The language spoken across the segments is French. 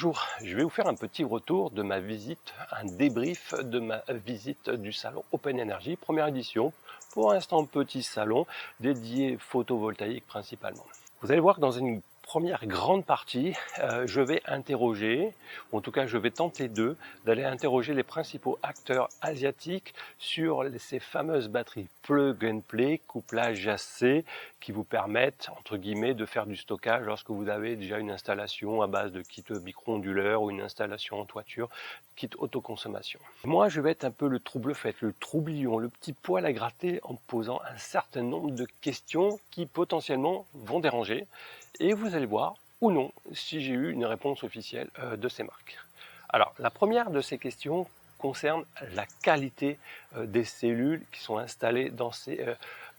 Bonjour, je vais vous faire un petit retour de ma visite, un débrief de ma visite du salon Open Energy, première édition. Pour l'instant, petit salon dédié photovoltaïque principalement. Vous allez voir que dans une première grande partie, je vais interroger, ou en tout cas je vais tenter d'aller interroger les principaux acteurs asiatiques sur ces fameuses batteries plug and play, couplage AC, qui vous permettent, entre guillemets, de faire du stockage lorsque vous avez déjà une installation à base de kit micro-onduleur ou une installation en toiture, kit autoconsommation. Moi, je vais être un peu le trouble-fête, le troublion, le petit poil à gratter en posant un certain nombre de questions qui potentiellement vont déranger. Et vous allez voir, ou non, si j'ai eu une réponse officielle de ces marques. Alors, la première de ces questions concerne la qualité des cellules qui sont installées dans ces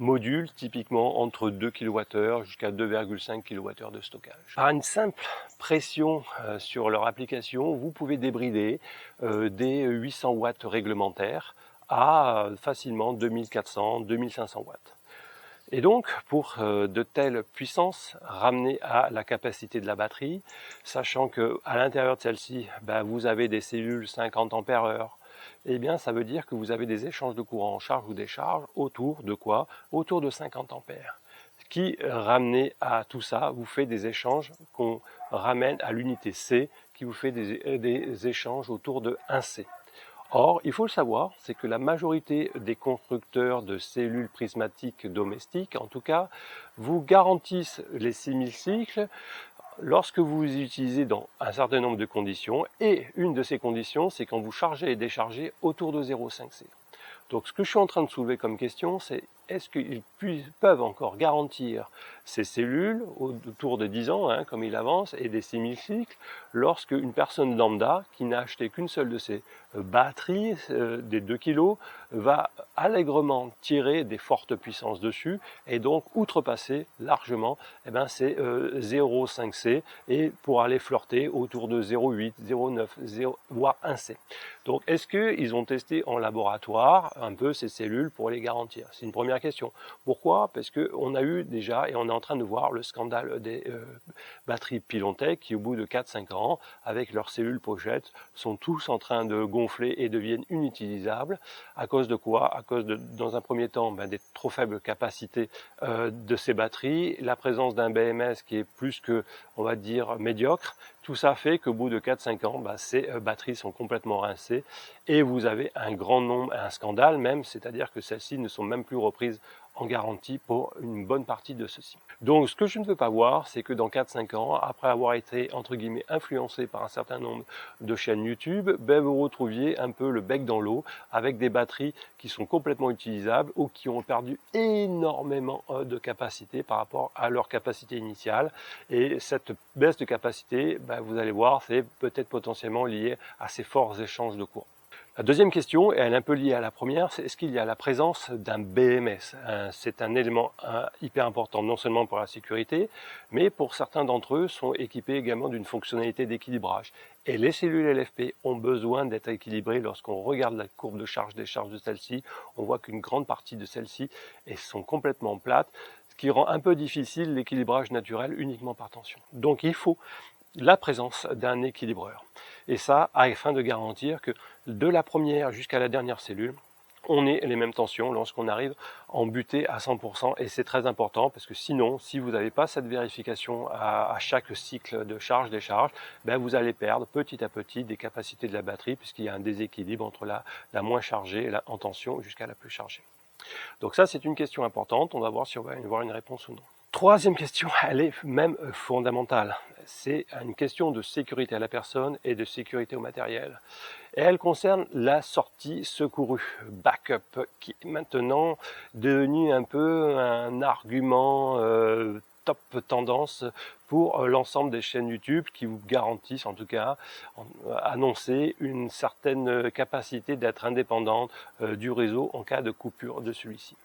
modules, typiquement entre 2 kWh jusqu'à 2,5 kWh de stockage. Par une simple pression sur leur application, vous pouvez débrider des 800 watts réglementaires à facilement 2400, 2500 watts. Et donc, pour de telles puissances ramenées à la capacité de la batterie, sachant que à l'intérieur de celle-ci, vous avez des cellules 50 ampères-heure, eh bien, ça veut dire que vous avez des échanges de courant en charge ou décharge autour de quoi? Autour de 50 ampères. Qui, ramené à tout ça, vous fait des échanges qu'on ramène à l'unité C, qui vous fait des échanges autour de 1 C. Or, il faut le savoir, c'est que la majorité des constructeurs de cellules prismatiques domestiques, en tout cas, vous garantissent les 6000 cycles lorsque vous les utilisez dans un certain nombre de conditions. Et une de ces conditions, c'est quand vous chargez et déchargez autour de 0,5 C. Donc ce que je suis en train de soulever comme question, c'est est-ce qu'ils peuvent encore garantir ces cellules autour de 10 ans, comme il avance, et des 6000 cycles, lorsque une personne lambda, qui n'a acheté qu'une seule de ces batteries, des 2 kg, va allègrement tirer des fortes puissances dessus, et donc outrepasser largement ces 0,5 C, et pour aller flirter autour de 0,8, 0,9, voire 1 C. Donc est-ce qu'ils ont testé en laboratoire un peu ces cellules pour les garantir? C'est une première question. Pourquoi? Parce qu'on a eu déjà, et on est en train de voir le scandale des batteries Pilontech qui au bout de 4-5 ans, avec leurs cellules pochettes, sont tous en train de gonfler et deviennent inutilisables. À cause de quoi? À cause de, dans un premier temps, des trop faibles capacités de ces batteries, la présence d'un BMS qui est plus que, on va dire, médiocre. Tout ça fait qu'au bout de 4-5 ans, ces batteries sont complètement rincées et vous avez un grand nombre, un scandale même, c'est-à-dire que celles-ci ne sont même plus reprises en garantie pour une bonne partie de ceci. Donc ce que je ne veux pas voir, c'est que dans 4-5 ans, après avoir été entre guillemets influencé par un certain nombre de chaînes YouTube, vous retrouviez un peu le bec dans l'eau avec des batteries qui sont complètement utilisables ou qui ont perdu énormément de capacité par rapport à leur capacité initiale. Et cette baisse de capacité, vous allez voir, c'est peut-être potentiellement lié à ces forts échanges de courant. La deuxième question, et elle est un peu liée à la première, c'est est-ce qu'il y a la présence d'un BMS? C'est un élément hyper important, non seulement pour la sécurité, mais pour certains d'entre eux sont équipés également d'une fonctionnalité d'équilibrage. Et les cellules LFP ont besoin d'être équilibrées. Lorsqu'on regarde la courbe de charge-décharge de celle-ci, on voit qu'une grande partie de celles-ci sont complètement plates, ce qui rend un peu difficile l'équilibrage naturel uniquement par tension. Donc il faut la présence d'un équilibreur. Et ça, afin de garantir que de la première jusqu'à la dernière cellule, on ait les mêmes tensions lorsqu'on arrive en butée à 100%. Et c'est très important parce que sinon, si vous n'avez pas cette vérification à chaque cycle de charge-décharge, vous allez perdre petit à petit des capacités de la batterie puisqu'il y a un déséquilibre entre la moins chargée en tension jusqu'à la plus chargée. Donc ça, c'est une question importante. On va voir si on va y avoir une réponse ou non. Troisième question, elle est même fondamentale. C'est une question de sécurité à la personne et de sécurité au matériel. Et elle concerne la sortie secourue, backup, qui est maintenant devenu un peu un argument top tendance pour l'ensemble des chaînes YouTube qui vous garantissent, en tout cas, annoncer une certaine capacité d'être indépendante du réseau en cas de coupure de celui-ci.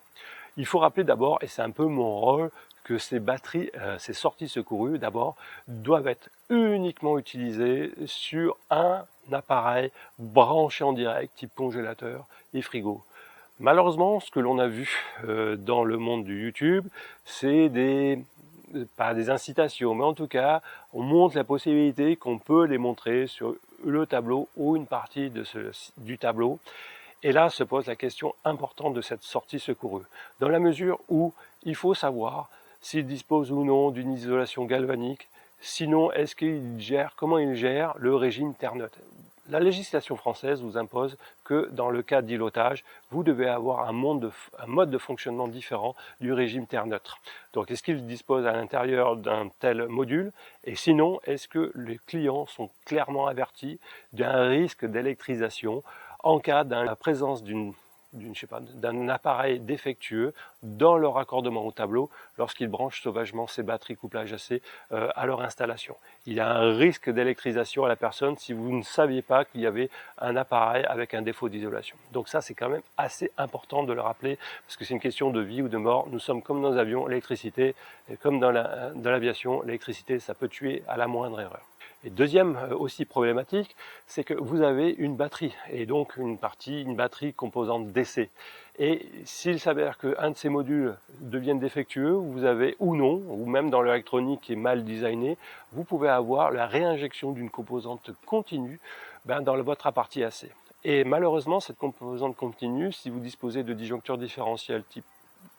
Il faut rappeler d'abord, et c'est un peu mon rôle, que ces batteries, ces sorties secourues, d'abord, doivent être uniquement utilisées sur un appareil branché en direct, type congélateur et frigo. Malheureusement, ce que l'on a vu dans le monde du YouTube, c'est des pas des incitations, mais en tout cas, on montre la possibilité qu'on peut les montrer sur le tableau ou une partie du tableau. Et là se pose la question importante de cette sortie secourue, dans la mesure où il faut savoir s'il dispose ou non d'une isolation galvanique, sinon est-ce qu'il gère, comment il gère le régime terre neutre. La législation française vous impose que dans le cas d'îlotage, vous devez avoir un mode de fonctionnement différent du régime terre neutre. Donc est-ce qu'il dispose à l'intérieur d'un tel module? Et sinon, est-ce que les clients sont clairement avertis d'un risque d'électrisation en cas de la présence d'un appareil défectueux dans leur raccordement au tableau lorsqu'ils branchent sauvagement ces batteries couplage AC à leur installation. Il y a un risque d'électrisation à la personne si vous ne saviez pas qu'il y avait un appareil avec un défaut d'isolation. Donc ça, c'est quand même assez important de le rappeler parce que c'est une question de vie ou de mort. Nous sommes comme dans les avions, l'électricité, comme dans l'aviation, l'électricité, ça peut tuer à la moindre erreur. Et deuxième aussi problématique, c'est que vous avez une batterie, et donc une batterie composante DC. Et s'il s'avère qu'un de ces modules devienne défectueux, vous avez ou non, ou même dans l'électronique qui est mal designée, vous pouvez avoir la réinjection d'une composante continue dans votre appareil AC. Et malheureusement, cette composante continue, si vous disposez de disjoncteurs différentiels type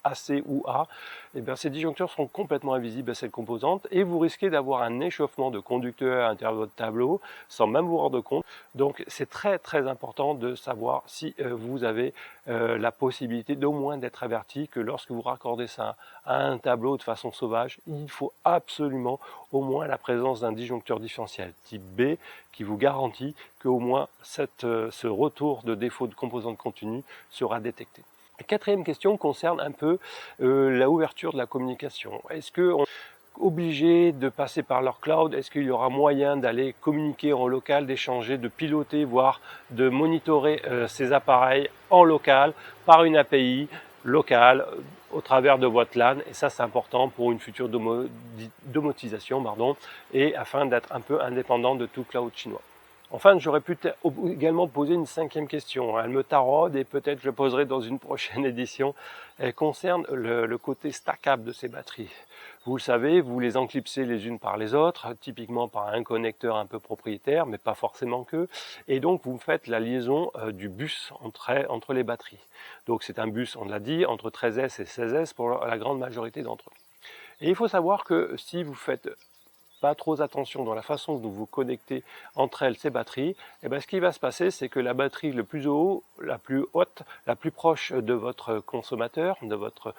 AC ou A, et bien ces disjoncteurs seront complètement invisibles à cette composante et vous risquez d'avoir un échauffement de conducteurs à l'intérieur de votre tableau sans même vous rendre compte. Donc c'est très important de savoir si vous avez la possibilité d'au moins d'être averti que lorsque vous raccordez ça à un tableau de façon sauvage, il faut absolument au moins la présence d'un disjoncteur différentiel type B qui vous garantit qu'au moins ce retour de défaut de composante continue sera détecté. La quatrième question concerne un peu la ouverture de la communication. Est-ce qu'on est obligé de passer par leur cloud? Est-ce qu'il y aura moyen d'aller communiquer en local, d'échanger, de piloter, voire de monitorer ces appareils en local par une API locale au travers de votre LAN? Et ça, c'est important pour une future domotisation, et afin d'être un peu indépendant de tout cloud chinois. Enfin, j'aurais pu également poser une cinquième question. Elle me taraude et peut-être je la poserai dans une prochaine édition. Elle concerne le côté stackable de ces batteries. Vous le savez, vous les enclipsez les unes par les autres, typiquement par un connecteur un peu propriétaire, mais pas forcément que. Et donc, vous faites la liaison du bus entre les batteries. Donc, c'est un bus, on l'a dit, entre 13S et 16S pour la grande majorité d'entre eux. Et il faut savoir que si vous faites pas trop attention dans la façon dont vous connectez entre elles ces batteries, et bien ce qui va se passer, c'est que la batterie le plus haut, la plus haute, la plus proche de votre consommateur, de votre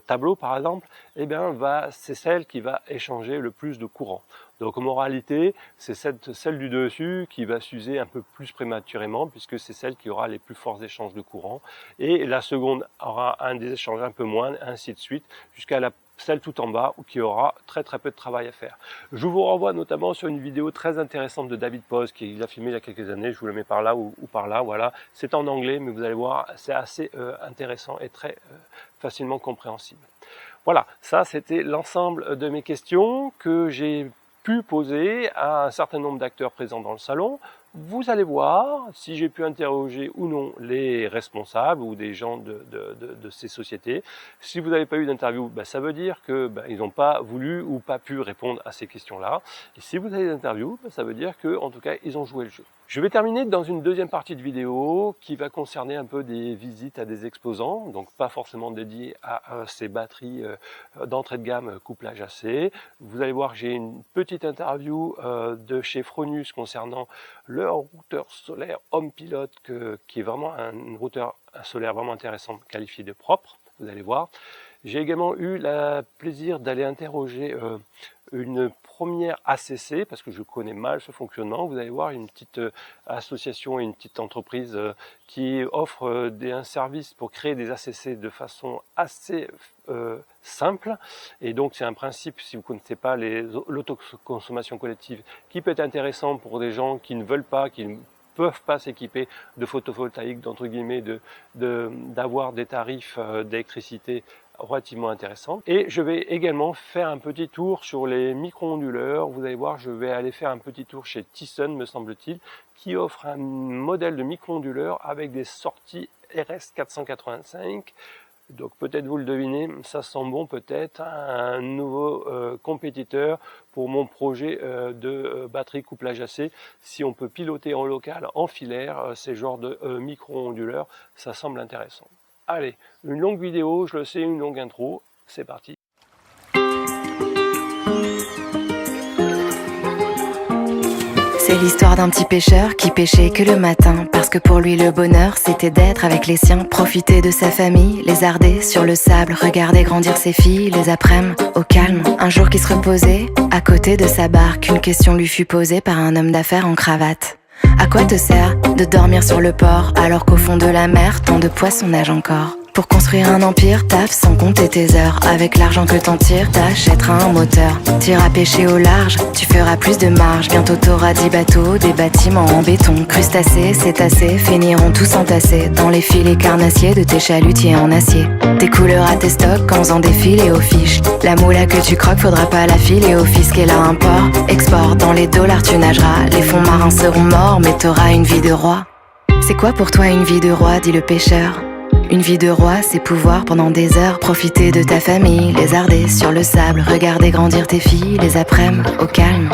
tableau par exemple, et bien c'est celle qui va échanger le plus de courant. Donc en moralité, c'est celle du dessus qui va s'user un peu plus prématurément puisque c'est celle qui aura les plus forts échanges de courant. Et la seconde aura des échanges un peu moins, ainsi de suite, jusqu'à celle tout en bas qui aura très peu de travail à faire. Je vous renvoie notamment sur une vidéo très intéressante de David Poz qu'il a filmé il y a quelques années. Je vous le mets par là ou par là. Voilà, c'est en anglais, mais vous allez voir, c'est assez intéressant et très facilement compréhensible. Voilà, ça c'était l'ensemble de mes questions que j'ai pu poser à un certain nombre d'acteurs présents dans le salon. Vous allez voir si j'ai pu interroger ou non les responsables ou des gens de ces sociétés. Si vous n'avez pas eu d'interview, ça veut dire que ils n'ont pas voulu ou pas pu répondre à ces questions-là. Et si vous avez des interviews, ça veut dire que, en tout cas, ils ont joué le jeu. Je vais terminer dans une deuxième partie de vidéo qui va concerner un peu des visites à des exposants, donc pas forcément dédiées à ces batteries d'entrée de gamme couplage AC. Vous allez voir que j'ai une petite interview de chez Fronius concernant leur routeur solaire Home Pilot qui est vraiment un routeur solaire vraiment intéressant, qualifié de propre, vous allez voir. J'ai également eu le plaisir d'aller interroger une première ACC, parce que je connais mal ce fonctionnement. Vous allez voir une petite association et une petite entreprise qui offre un service pour créer des ACC de façon assez simple. Et donc c'est un principe, si vous ne connaissez pas l'autoconsommation collective, qui peut être intéressant pour des gens qui ne veulent pas, qui ne peuvent pas s'équiper de photovoltaïque, d'entre guillemets, d'avoir des tarifs d'électricité relativement intéressant. Et je vais également faire un petit tour sur les micro-onduleurs. Vous allez voir, je vais aller faire un petit tour chez Thyssen, me semble-t-il, qui offre un modèle de micro-onduleur avec des sorties RS485. Donc peut-être vous le devinez, ça sent bon peut-être un nouveau compétiteur pour mon projet de batterie couplage AC. Si on peut piloter en local, en filaire, ces genres de micro-onduleurs, ça semble intéressant. Allez, une longue vidéo, je le sais, une longue intro, c'est parti. C'est l'histoire d'un petit pêcheur qui pêchait que le matin, parce que pour lui le bonheur c'était d'être avec les siens, profiter de sa famille, lézarder sur le sable, regarder grandir ses filles les après-midi au calme. Un jour qui se reposait à côté de sa barque, une question lui fut posée par un homme d'affaires en cravate. À quoi te sert de dormir sur le port alors qu'au fond de la mer tant de poissons nagent encore? Pour construire un empire, taffe sans compter tes heures. Avec l'argent que t'en tires, t'achèteras un moteur. T'iras pêcher au large, tu feras plus de marge. Bientôt t'auras 10 bateaux, des bâtiments en béton. Crustacés, cétacés, finiront tous entassés dans les filets carnassiers de tes chalutiers en acier. Tes couleurs à tes stocks en faisant des filets aux fiches. La moula que tu croques, faudra pas la filer au fisc. Et là un port, export, dans les dollars tu nageras. Les fonds marins seront morts, mais t'auras une vie de roi. C'est quoi pour toi une vie de roi, dit le pêcheur? Une vie de roi, c'est pouvoir pendant des heures profiter de ta famille, lézarder sur le sable, regarder grandir tes filles les après-midi au calme.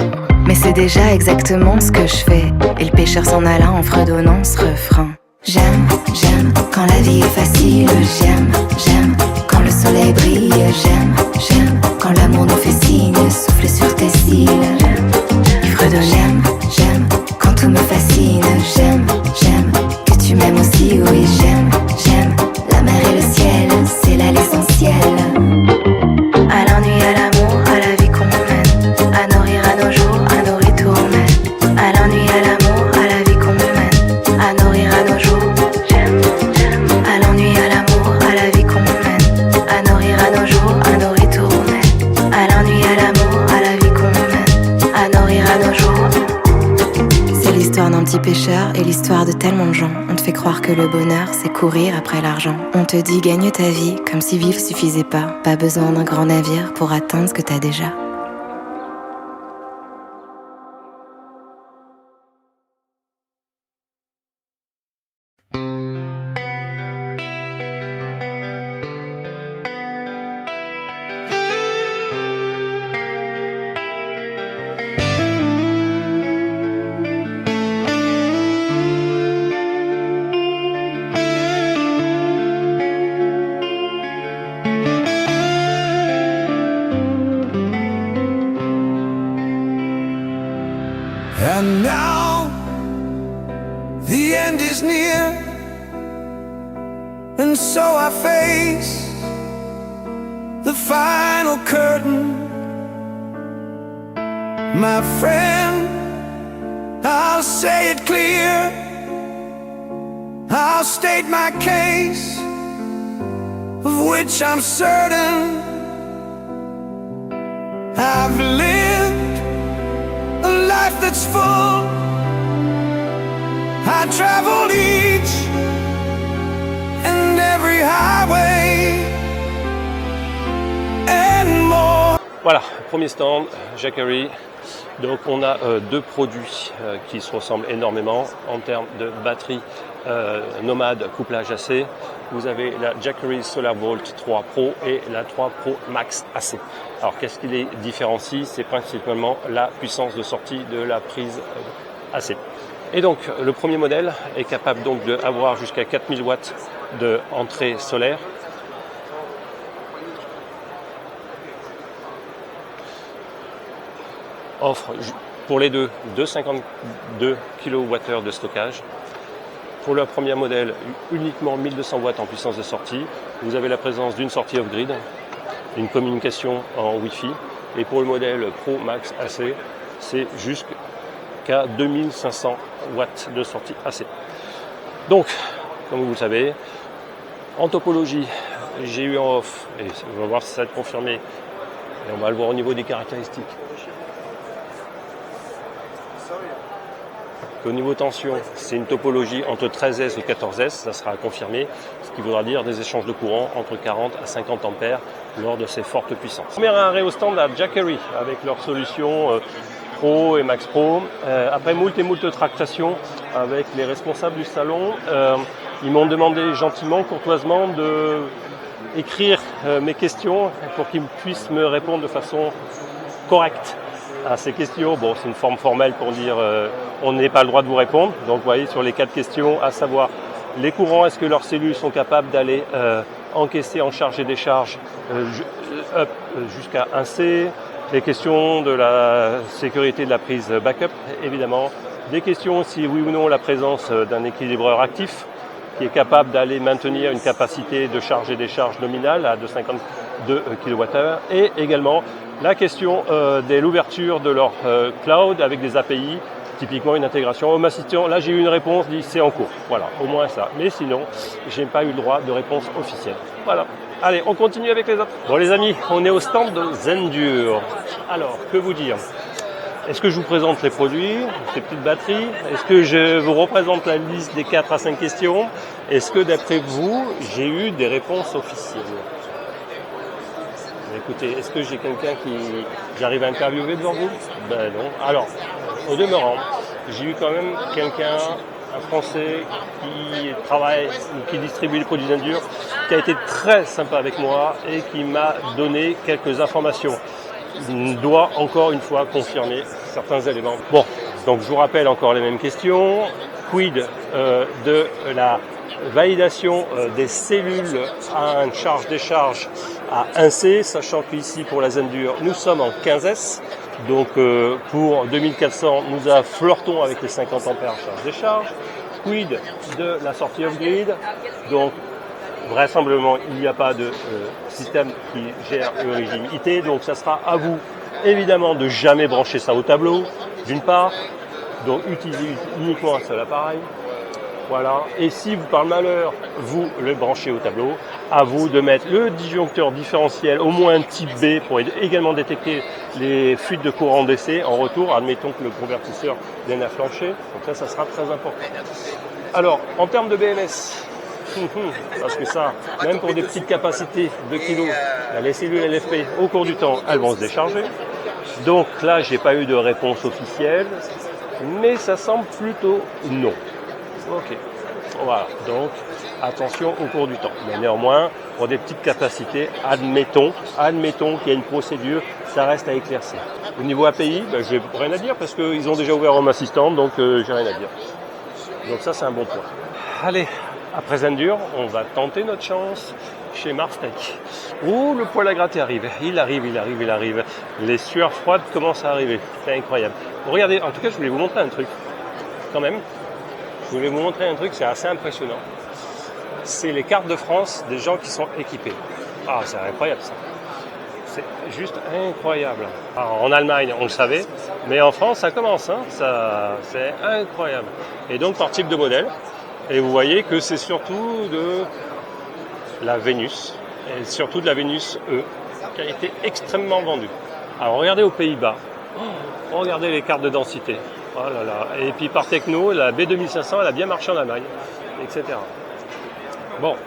Mais c'est déjà exactement ce que je fais. Et le pêcheur s'en alla en fredonnant ce refrain. J'aime, j'aime quand la vie est facile. J'aime, j'aime quand le soleil brille. J'aime, j'aime quand l'amour nous fait signe. Souffle sur tes cils. Il fredonne. J'aime, j'aime quand tout me fascine. J'aime, j'aime que tu m'aimes aussi. Oui, j'aime, j'aime la mer et le ciel. C'est là l'essentiel. À l'ennui, à l'amour, à la vie qu'on mène. À nourrir à nos jours, à nos retours mène. À l'ennui, à l'amour, à la vie qu'on mène. À nourrir à nos jours. J'aime, j'aime. À l'ennui, à l'amour, à la vie qu'on mène. À nourrir à nos jours, à nos retours mène. À l'ennui, à l'amour, à la vie qu'on mène. À nourrir à nos jours. C'est l'histoire d'un petit pêcheur et l'histoire de tellement de gens. On te fait croire que le bonheur, c'est courir après l'argent. On te dit gagne ta vie, comme si vivre suffisait pas. Pas besoin d'un grand navire pour atteindre ce que t'as déjà. And now the end is near, and so I face the final curtain. My friend, I'll say it clear, I'll state my case, of which I'm certain. I've lived a life that's full. I traveled each and every highway and more. Voilà, premier stand, Jackery. Donc on a deux produits qui se ressemblent énormément en termes de batterie nomade couplage AC. Vous avez la Jackery SolarVolt 3 Pro et la 3 Pro Max AC. Alors qu'est-ce qui les différencie? C'est principalement la puissance de sortie de la prise AC. Et donc le premier modèle est capable donc d'avoir jusqu'à 4000 watts de entrée solaire. Offre pour les deux de 52 kWh de stockage. Pour le premier modèle, uniquement 1200 watts en puissance de sortie. Vous avez la présence d'une sortie off-grid, une communication en Wi-Fi. Et pour le modèle Pro Max AC, c'est jusqu'à 2500 watts de sortie AC. Donc, comme vous le savez, en topologie, j'ai eu en off, et on va voir si ça va être confirmé, et on va le voir au niveau des caractéristiques. Au niveau tension, c'est une topologie entre 13S et 14S, ça sera confirmé, ce qui voudra dire des échanges de courant entre 40 à 50 ampères lors de ces fortes puissances. Premier arrêt au stand à Jackery avec leur solution Pro et Max Pro. Après moult et moult tractations avec les responsables du salon, ils m'ont demandé gentiment, courtoisement de écrire mes questions pour qu'ils puissent me répondre de façon correcte à ces questions. Bon, c'est une forme formelle pour dire on n'est pas le droit de vous répondre. Donc vous voyez, sur les 4 questions, à savoir les courants, est-ce que leurs cellules sont capables d'aller encaisser en charge et décharge jusqu'à 1C, les questions de la sécurité de la prise backup, évidemment, des questions si oui ou non la présence d'un équilibreur actif qui est capable d'aller maintenir une capacité de charge et décharge nominale à 252 kWh, et également la question de l'ouverture de leur cloud avec des API, typiquement une intégration Home Assistant. Là, j'ai eu une réponse, dit c'est en cours. Voilà, au moins ça. Mais sinon, j'ai pas eu le droit de réponse officielle. Voilà. Allez, on continue avec les autres. Bon les amis, on est au stand de Zendur. Alors, que vous dire ? Est-ce que je vous présente les produits, ces petites batteries? Est-ce que je vous représente la liste des 4 à 5 questions? Est-ce que d'après vous, j'ai eu des réponses officielles? Écoutez, est-ce que j'ai quelqu'un qui j'arrive à interviewer devant vous? Ben non. Alors, au demeurant, j'ai eu quand même quelqu'un, un Français qui travaille ou qui distribue les produits Zendur, qui a été très sympa avec moi et qui m'a donné quelques informations. Il doit encore une fois confirmer certains éléments. Bon, donc je vous rappelle encore les mêmes questions. Quid de la validation des cellules à une charge-décharge à 1C, sachant qu'ici pour la Zendur, nous sommes en 15S. Donc pour 2400, nous flirtons avec les 50 ampères charge-décharge. Quid de la sortie off-grid? Donc vraisemblablement, il n'y a pas de système qui gère le régime IT, donc ça sera à vous, évidemment, de jamais brancher ça au tableau, d'une part, donc utilisez uniquement un seul appareil, voilà, et si vous, par malheur, vous le branchez au tableau, à vous de mettre le disjoncteur différentiel, au moins type B, pour également détecter les fuites de courant DC en retour, admettons que le convertisseur vienne à flancher, donc ça sera très important. Alors, en termes de BMS, parce que ça, même pour des petites capacités de kilos, les cellules LFP, au cours du temps, elles vont se décharger. Donc là, j'ai pas eu de réponse officielle, mais ça semble plutôt non. Ok, voilà, donc attention au cours du temps. Mais néanmoins, pour des petites capacités, admettons qu'il y a une procédure, ça reste à éclaircir. Au niveau API, j'ai rien à dire parce qu'ils ont déjà ouvert Home Assistant, donc j'ai rien à dire. Donc ça, c'est un bon point. Allez, après Zendur, on va tenter notre chance chez Marstech. Ouh, le poil à gratter arrive. Il arrive. Les sueurs froides commencent à arriver. C'est incroyable. Regardez, en tout cas, je voulais vous montrer un truc. Quand même, je voulais vous montrer un truc, c'est assez impressionnant. C'est les cartes de France des gens qui sont équipés. Ah, c'est incroyable ça. C'est juste incroyable. Alors, en Allemagne, on le savait, mais en France, ça commence. C'est incroyable. Et donc, par type de modèle. Et vous voyez que c'est surtout de la Vénus, et surtout de la Vénus E, qui a été extrêmement vendue. Alors regardez aux Pays-Bas, regardez les cartes de densité. Oh là là. Et puis par techno, la B2500, elle a bien marché en Allemagne, etc. Bon,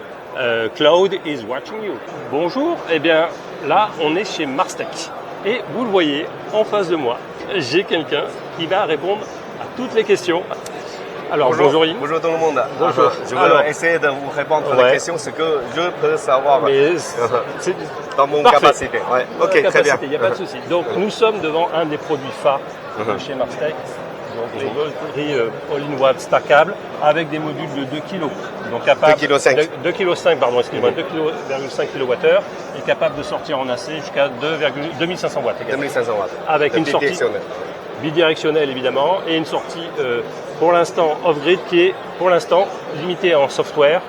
Cloud is watching you. Bonjour, eh bien là on est chez Marstech. Et vous le voyez, en face de moi, j'ai quelqu'un qui va répondre à toutes les questions. Alors, bonjour Yves. Bonjour tout le monde. Bonjour. Je vais essayer de vous répondre à la question, ce que je peux savoir dans mon capacité. Ouais. Ok, très bien. Il n'y a pas de souci. Donc, nous sommes devant un des produits phares de chez Marstech. Donc, les batteries all-in-one stackables avec des modules de 2 kg. Donc, capable 2,5 kg, pardon, excusez-moi, 2,5 kWh et capable de sortir en AC jusqu'à 2500 watts. 2500 watts. Avec une sortie bidirectionnelle évidemment et une sortie pour l'instant off-grid qui est pour l'instant limitée en software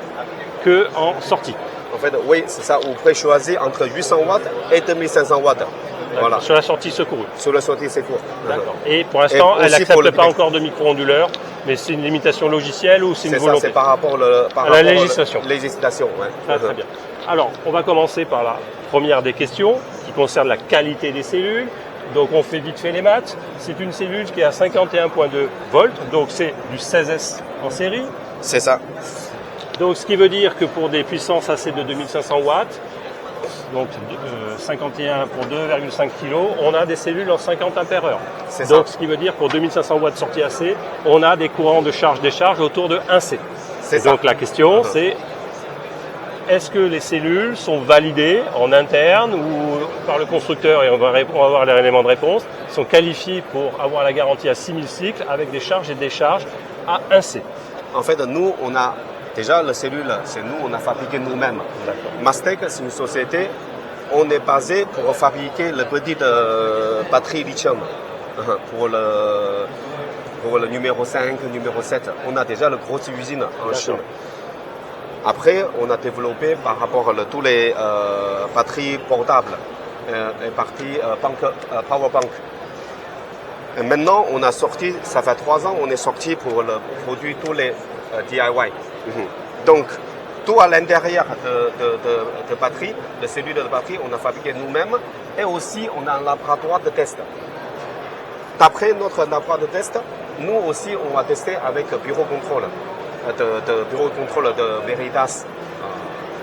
que en sortie. En fait, oui, c'est ça. Vous pouvez choisir entre 800 watts et 2500 watts. Voilà. Sur la sortie secours. Sur la sortie secours. D'accord. Et pour l'instant, elle n'accepte pas encore de micro-onduleur, mais c'est une limitation logicielle ou c'est une volonté? C'est par rapport à la législation. Législation, ouais. Très bien. Alors, on va commencer par la première des questions qui concerne la qualité des cellules. Donc on fait vite fait les maths. C'est une cellule qui est à 51,2 volts, donc c'est du 16S en série. C'est ça. Donc ce qui veut dire que pour des puissances AC de 2500 watts, donc 51 pour 2,5 kg, on a des cellules en 50 ampères heure. Donc ce qui veut dire pour 2500 watts sortie AC, on a des courants de charge-décharge autour de 1C. Donc la question c'est est-ce que les cellules sont validées en interne ou par le constructeur, et on va avoir les éléments de réponse, sont qualifiées pour avoir la garantie à 6000 cycles avec des charges et décharges à 1C? En fait, nous, on a déjà la cellule, c'est nous, on a fabriqué nous-mêmes. Mastec, c'est une société, on est basé pour fabriquer les petites batteries lithium pour le numéro 5, numéro 7. On a déjà la grosse usine en Chine. Après, on a développé par rapport à tous les batteries portables et parties power bank. Et maintenant, on a sorti, ça fait 3 ans, on est sorti pour le produit tous les DIY. Donc, tout à l'intérieur de batterie, de cellules de batterie, on a fabriqué nous-mêmes et aussi on a un laboratoire de test. D'après notre laboratoire de test, nous aussi on va tester avec bureau contrôle, bureau contrôle de Veritas.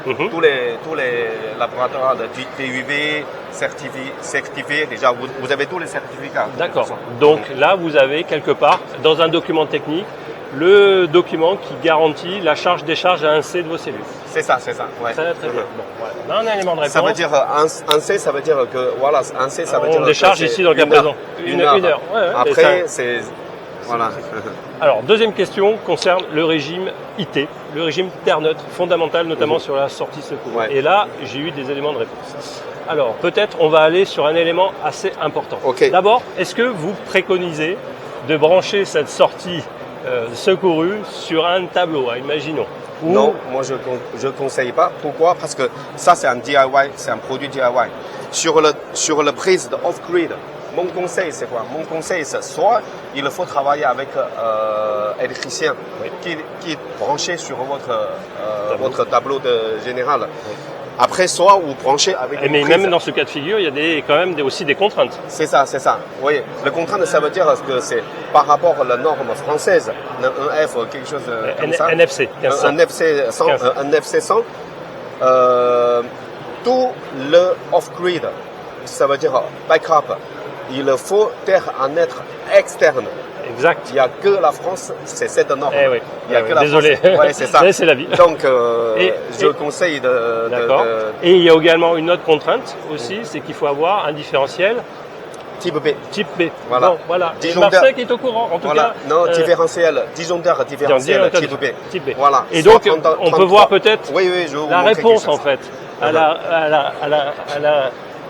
Tous les laboratoires de DUV certifiés, déjà vous avez tous les certificats. D'accord. Donc là vous avez quelque part dans un document technique le document qui garantit la charge-décharge à 1C de vos cellules. C'est ça. Ouais. Très bien. Bon, voilà. On a un élément de réponse. Ça veut dire 1C, ça veut dire que voilà, 1C, ça veut dire. On décharge ici dans le cas présent. Une heure. Ouais, après, c'est voilà. Alors, deuxième question concerne le régime IT, le régime terre neutre, fondamental notamment sur la sortie secours. Ouais. Et là, j'ai eu des éléments de réponse. Alors, peut-être on va aller sur un élément assez important. Okay. D'abord, est-ce que vous préconisez de brancher cette sortie secourue sur un tableau, imaginons? Non, moi je ne conseille pas. Pourquoi? Parce que ça c'est un DIY, c'est un produit DIY. Sur le prise de off-grid, mon conseil c'est quoi? Mon conseil c'est soit il faut travailler avec électricien qui est branché sur votre tableau de général. Oui. Après, soit vous branchez avec une mais prise. Même dans ce cas de figure, il y a quand même aussi des contraintes. C'est ça. Oui, les contraintes, ça veut dire que c'est par rapport à la norme française, un F, quelque chose comme ça. NFC 1500. Un NFC 100. Tout le off-grid, ça veut dire backup. Il faut terre en être externe. Exact. Il n'y a que la France, c'est cette norme. Oui. Il y a que la Désolé. France. Ouais, c'est ça. C'est la vie. Donc, je conseille de. D'accord. Et il y a également une autre contrainte aussi, c'est qu'il faut avoir un différentiel type B. Type B. Voilà. Bon, voilà. Marseille qui est au courant, en tout cas. Non, différentiel, disjoncteur différentiel type B. Type B. Voilà. Et donc, on peut voir peut-être la réponse en fait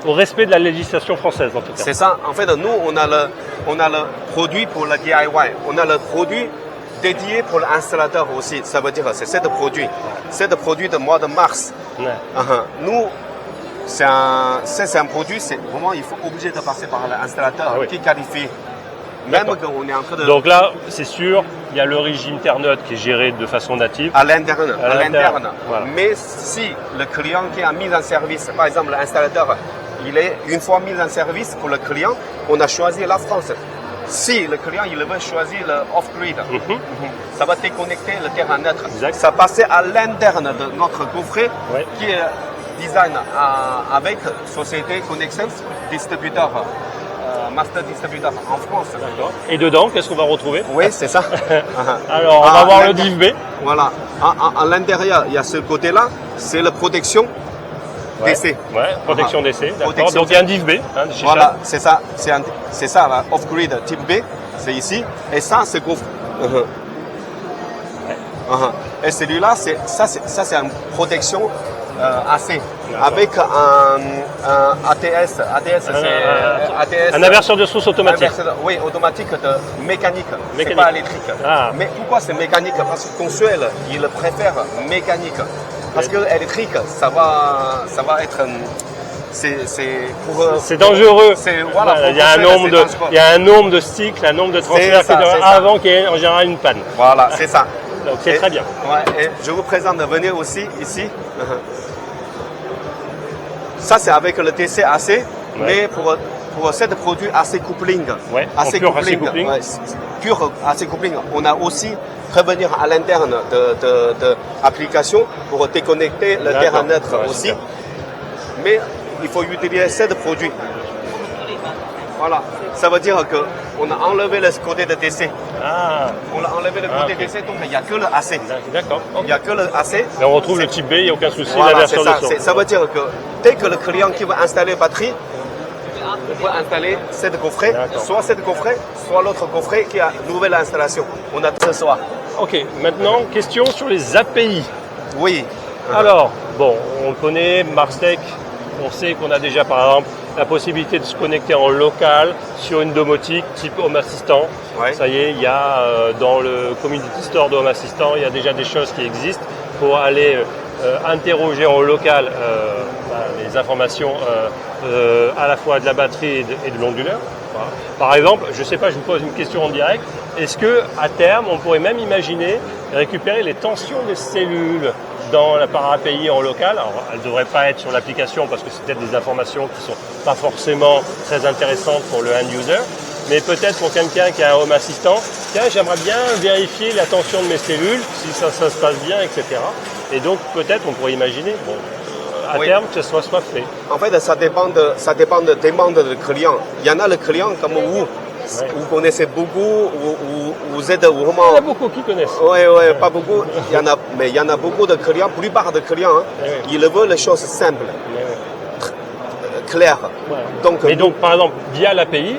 au respect de la législation française en tout cas. C'est ça. En fait, nous, on a le produit pour le DIY. On a le produit dédié pour l'installateur aussi. Ça veut dire c'est ce produit. C'est le produit de mois de mars. Ouais. Nous, c'est un produit, c'est vraiment, il faut obligé de passer par l'installateur qui qualifie. Même qu'on est en train de... Donc là, c'est sûr, il y a le régime terre neutre qui est géré de façon native. À l'interne. Voilà. Mais si le client qui a mis en service, par exemple l'installateur, il est une fois mis en service pour le client, on a choisi la France. Si le client il veut choisir le off-grid, ça va déconnecter le terrain neutre. Exact. Ça passe à l'interne de notre coffret qui est design avec Société Connexion, distributeur, master distributeur en France. D'accord. Et dedans, qu'est-ce qu'on va retrouver? Oui, c'est ça. Alors, on va voir le div B. Voilà. À l'intérieur, il y a ce côté-là, c'est la protection. DC. Ouais, protection DC, d'accord. Donc il y a un div B. Voilà, c'est ça. C'est ça, off-grid type B, c'est ici. Et ça, c'est coffre. Et celui-là, c'est une protection AC. Avec un ATS. Un inverseur de source automatique. Oui, automatique de mécanique. C'est pas électrique. Mais pourquoi c'est mécanique? Parce que Consuel, il préfère mécanique. Parce que électrique, ça va être. C'est dangereux. Voilà, il y a un nombre de cycles, un nombre de transferts avant qu'il y ait en général une panne. Voilà, c'est ça. Donc c'est très bien. Ouais, et je vous présente, venez aussi ici. Ça c'est avec le DC AC, mais pour ce produit AC coupling. Pur AC coupling. On a aussi prévenir à l'interne de application pour déconnecter le terrain neutre aussi. Mais il faut utiliser ce produit. Voilà. Ça veut dire qu'on a enlevé le côté de DC. Ah, On l'a enlevé le côté ok. DC, donc il n'y a que le AC. d'accord. Il n'y a que le AC. Mais on retrouve le type B, il n'y a aucun souci, la Voilà, version c'est ça. de son. Ça veut dire que dès que le client qui va installer la batterie, on peut installer cette coffret, D'accord. soit cette coffret, soit l'autre coffret qui a nouvelle installation. On a ce soir. Ok, maintenant, question sur les API. Oui. Alors, bon, on connaît Marstech, on sait qu'on a déjà par exemple la possibilité de se connecter en local sur une domotique type Home Assistant. Ouais. Ça y est, il y a dans le Community Store de Home Assistant, il y a déjà des choses qui existent pour aller interroger en local les informations à la fois de la batterie et de l'onduleur. Voilà. Par exemple, je ne sais pas, je vous pose une question en direct, est-ce que à terme, on pourrait même imaginer récupérer les tensions des cellules par API en local? Alors, elles ne devraient pas être sur l'application parce que c'est peut-être des informations qui ne sont pas forcément très intéressantes pour le end user, mais peut-être pour quelqu'un qui a un Home Assistant, tiens, j'aimerais bien vérifier la tension de mes cellules, si ça se passe bien, etc. Et donc peut-être on pourrait imaginer, bon, à terme, que ce soit fait. En fait, ça dépend de demande du client. Il y en a le client comme vous. Vous connaissez beaucoup, vous êtes vraiment... Il y en a beaucoup qui connaissent. Oui, pas beaucoup. Mais il y en a beaucoup de clients, la plupart des clients, ils veulent les choses simples, claires. Ouais. Donc, par exemple, via l'API,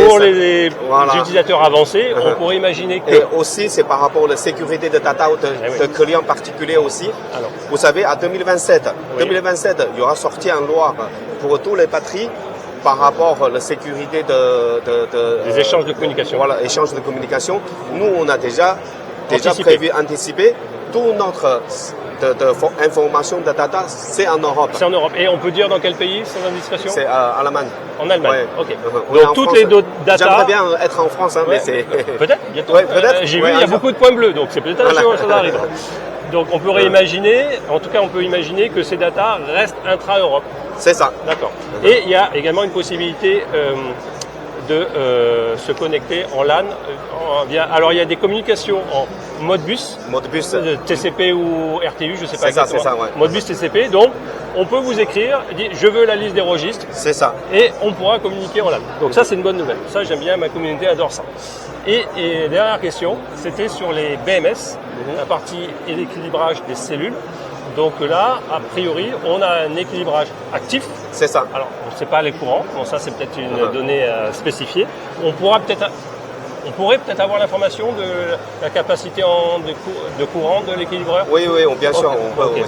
pour les utilisateurs avancés, on pourrait imaginer que... Et aussi, c'est par rapport à la sécurité de data de clients particuliers aussi. Alors. Vous savez, à 2027, il y aura sorti une loi pour toutes les batteries par rapport à la sécurité des échanges de communication. Voilà, échanges de communication. Nous, on a déjà prévu, anticipé. Tout notre information de data, c'est en Europe. C'est en Europe. Et on peut dire dans quel pays, sans indiscrétion? C'est en Allemagne. En Allemagne, ouais. ok. Donc toutes les data... J'aimerais bien être en France, mais c'est... Peut-être, bientôt. J'ai vu, il y a beaucoup de points bleus, donc c'est peut-être un jour ça arrivera. Donc on pourrait imaginer, en tout cas on peut imaginer que ces data restent intra-Europe. C'est ça. D'accord. Et il y a également une possibilité de se connecter en LAN. Alors il y a des communications en Modbus, TCP ou RTU, je ne sais pas exactement. C'est ça, ouais. Modbus TCP, donc on peut vous écrire, dire je veux la liste des registres. C'est ça. Et on pourra communiquer en LAN. Donc ça c'est une bonne nouvelle. Ça j'aime bien, ma communauté adore ça. Et dernière question, c'était sur les BMS, la partie et l'équilibrage des cellules. Donc là, a priori, on a un équilibrage actif. C'est ça. Alors, on ne sait pas les courants. Bon, ça, c'est peut-être une donnée spécifiée. On pourrait peut-être avoir l'information de la capacité de courant de l'équilibreur. Oui, bien sûr. Okay. On peut, okay.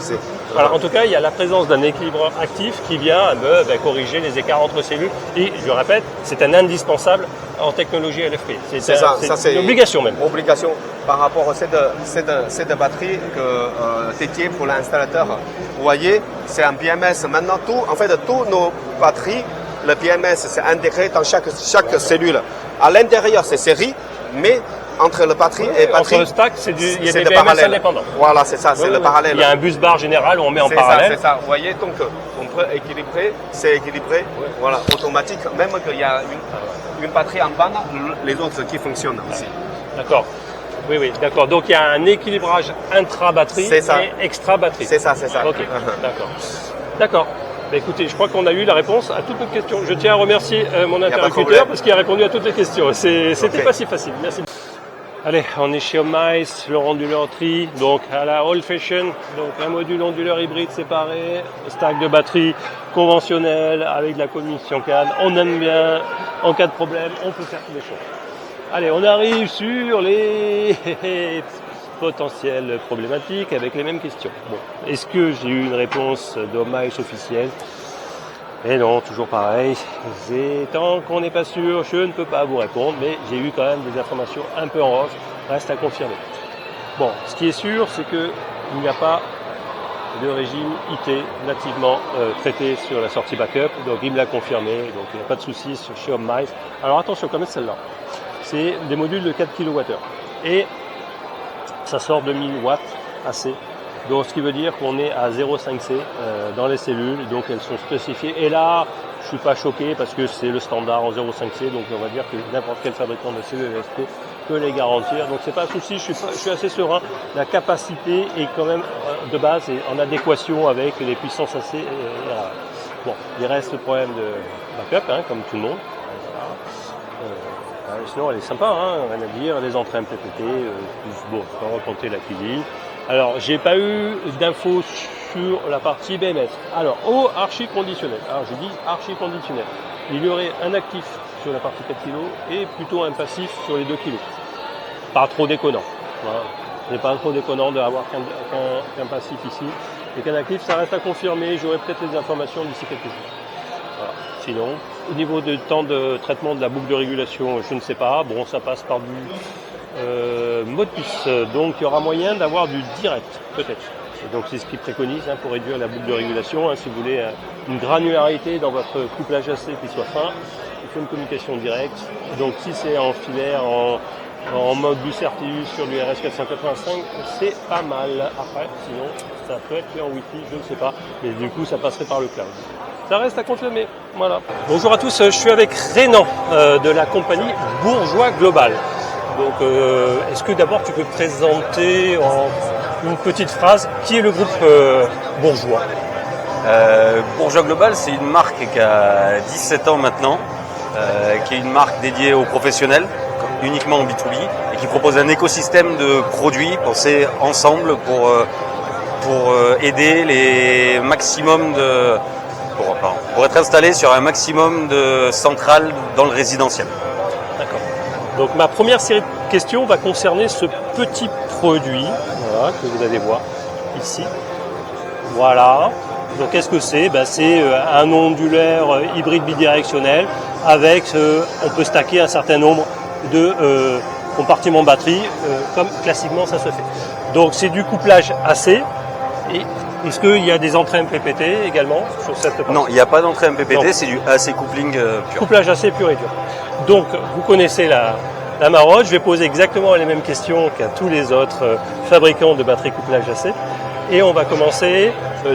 Alors, en tout cas, il y a la présence d'un équilibreur actif qui vient corriger les écarts entre cellules. Et je répète, c'est un indispensable en technologie LFP. C'est une obligation même. Obligation par rapport à cette batterie dédiée pour l'installateur. Vous voyez, c'est un BMS. Maintenant, toutes nos batteries, le BMS, c'est intégré dans chaque cellule. À l'intérieur, c'est série, mais entre le batterie et batterie, entre le stack, il y a des BMS indépendants. Voilà, c'est ça, c'est le parallèle. Il y a un bus bar général où on met en parallèle. C'est ça. Vous voyez, donc on peut équilibrer, c'est équilibré, voilà, automatique. Même qu'il y a une batterie en panne, les autres qui fonctionnent aussi. D'accord. Oui, d'accord. Donc il y a un équilibrage intra-batterie et extra-batterie. C'est ça. Ok, d'accord. Bah, écoutez, je crois qu'on a eu la réponse à toutes nos questions. Je tiens à remercier mon interlocuteur parce qu'il a répondu à toutes les questions. C'était pas si facile. Merci. Allez, on est chez Homnice, le onduleur tri, donc à la old fashion, donc un module onduleur hybride séparé, stack de batterie conventionnel avec de la communication CAN. On aime bien, en cas de problème, on peut faire toutes les choses. Allez, on arrive sur les potentielles problématiques avec les mêmes questions. Bon, est-ce que j'ai eu une réponse d'Homnice officielle? Et non, toujours pareil. Tant qu'on n'est pas sûr, je ne peux pas vous répondre, mais j'ai eu quand même des informations un peu en rose. Reste à confirmer. Bon, ce qui est sûr, c'est qu'il n'y a pas de régime IT nativement traité sur la sortie backup. Donc il me l'a confirmé, donc il n'y a pas de souci chez Homnice. Alors attention quand même celle-là. C'est des modules de 4 kWh. Et ça sort de 1000 watts AC. Donc ce qui veut dire qu'on est à 0,5C dans les cellules, donc elles sont spécifiées. Et là, je suis pas choqué parce que c'est le standard en 0,5C, donc on va dire que n'importe quel fabricant de cellules LFP peut les garantir. Donc c'est pas un souci, je suis assez serein. La capacité est quand même de base et en adéquation avec les puissances AC. Bon, il reste le problème de backup, comme tout le monde. Sinon, elle est sympa, hein, rien à dire. Les entrées MPPT, bon, sans raconter la cuisine. Alors, j'ai pas eu d'infos sur la partie BMS. Alors, eau archi conditionnelle. Alors, je dis archi conditionnelle. Il y aurait un actif sur la partie 4 kg et plutôt un passif sur les 2 kg. Pas trop déconnant. Voilà. C'est pas trop déconnant d'avoir qu'un passif ici. Et qu'un actif, ça reste à confirmer. J'aurai peut-être les informations d'ici quelques jours. Voilà. Sinon, au niveau du temps de traitement de la boucle de régulation, je ne sais pas. Bon, ça passe par du modus. Donc, il y aura moyen d'avoir du direct, peut-être. Et donc, c'est ce qu'ils préconisent pour réduire la boucle de régulation. Si vous voulez une granularité dans votre couplage AC qui soit fin, il faut une communication directe. Donc, si c'est en filaire, en mode bus RTU sur l'URS 485, c'est pas mal. Après, sinon, ça peut être fait en Wi-Fi, je ne sais pas. Mais du coup, ça passerait par le cloud. Ça reste à confirmer. Voilà. Bonjour à tous, je suis avec Renan de la compagnie Bourgeois Global. Donc, est-ce que d'abord tu peux présenter en une petite phrase qui est le groupe Bourgeois? Bourgeois Global, c'est une marque qui a 17 ans maintenant, qui est une marque dédiée aux professionnels, uniquement en B2B, et qui propose un écosystème de produits pensés ensemble pour aider les maximums de... pour être installé sur un maximum de centrales dans le résidentiel. D'accord. Donc ma première série de questions va concerner ce petit produit, voilà, que vous allez voir ici. Voilà. Donc qu'est-ce que c'est? C'est un ondulaire hybride bidirectionnel avec, on peut stacker un certain nombre de compartiments batterie, comme classiquement ça se fait. Donc c'est du couplage AC. Et est-ce qu'il y a des entrées MPPT également sur cette partie? Non, il n'y a pas d'entrée MPPT, c'est du AC coupling pur. Couplage AC pur et dur. Donc vous connaissez la marotte, je vais poser exactement les mêmes questions qu'à tous les autres fabricants de batteries couplage AC. Et on va commencer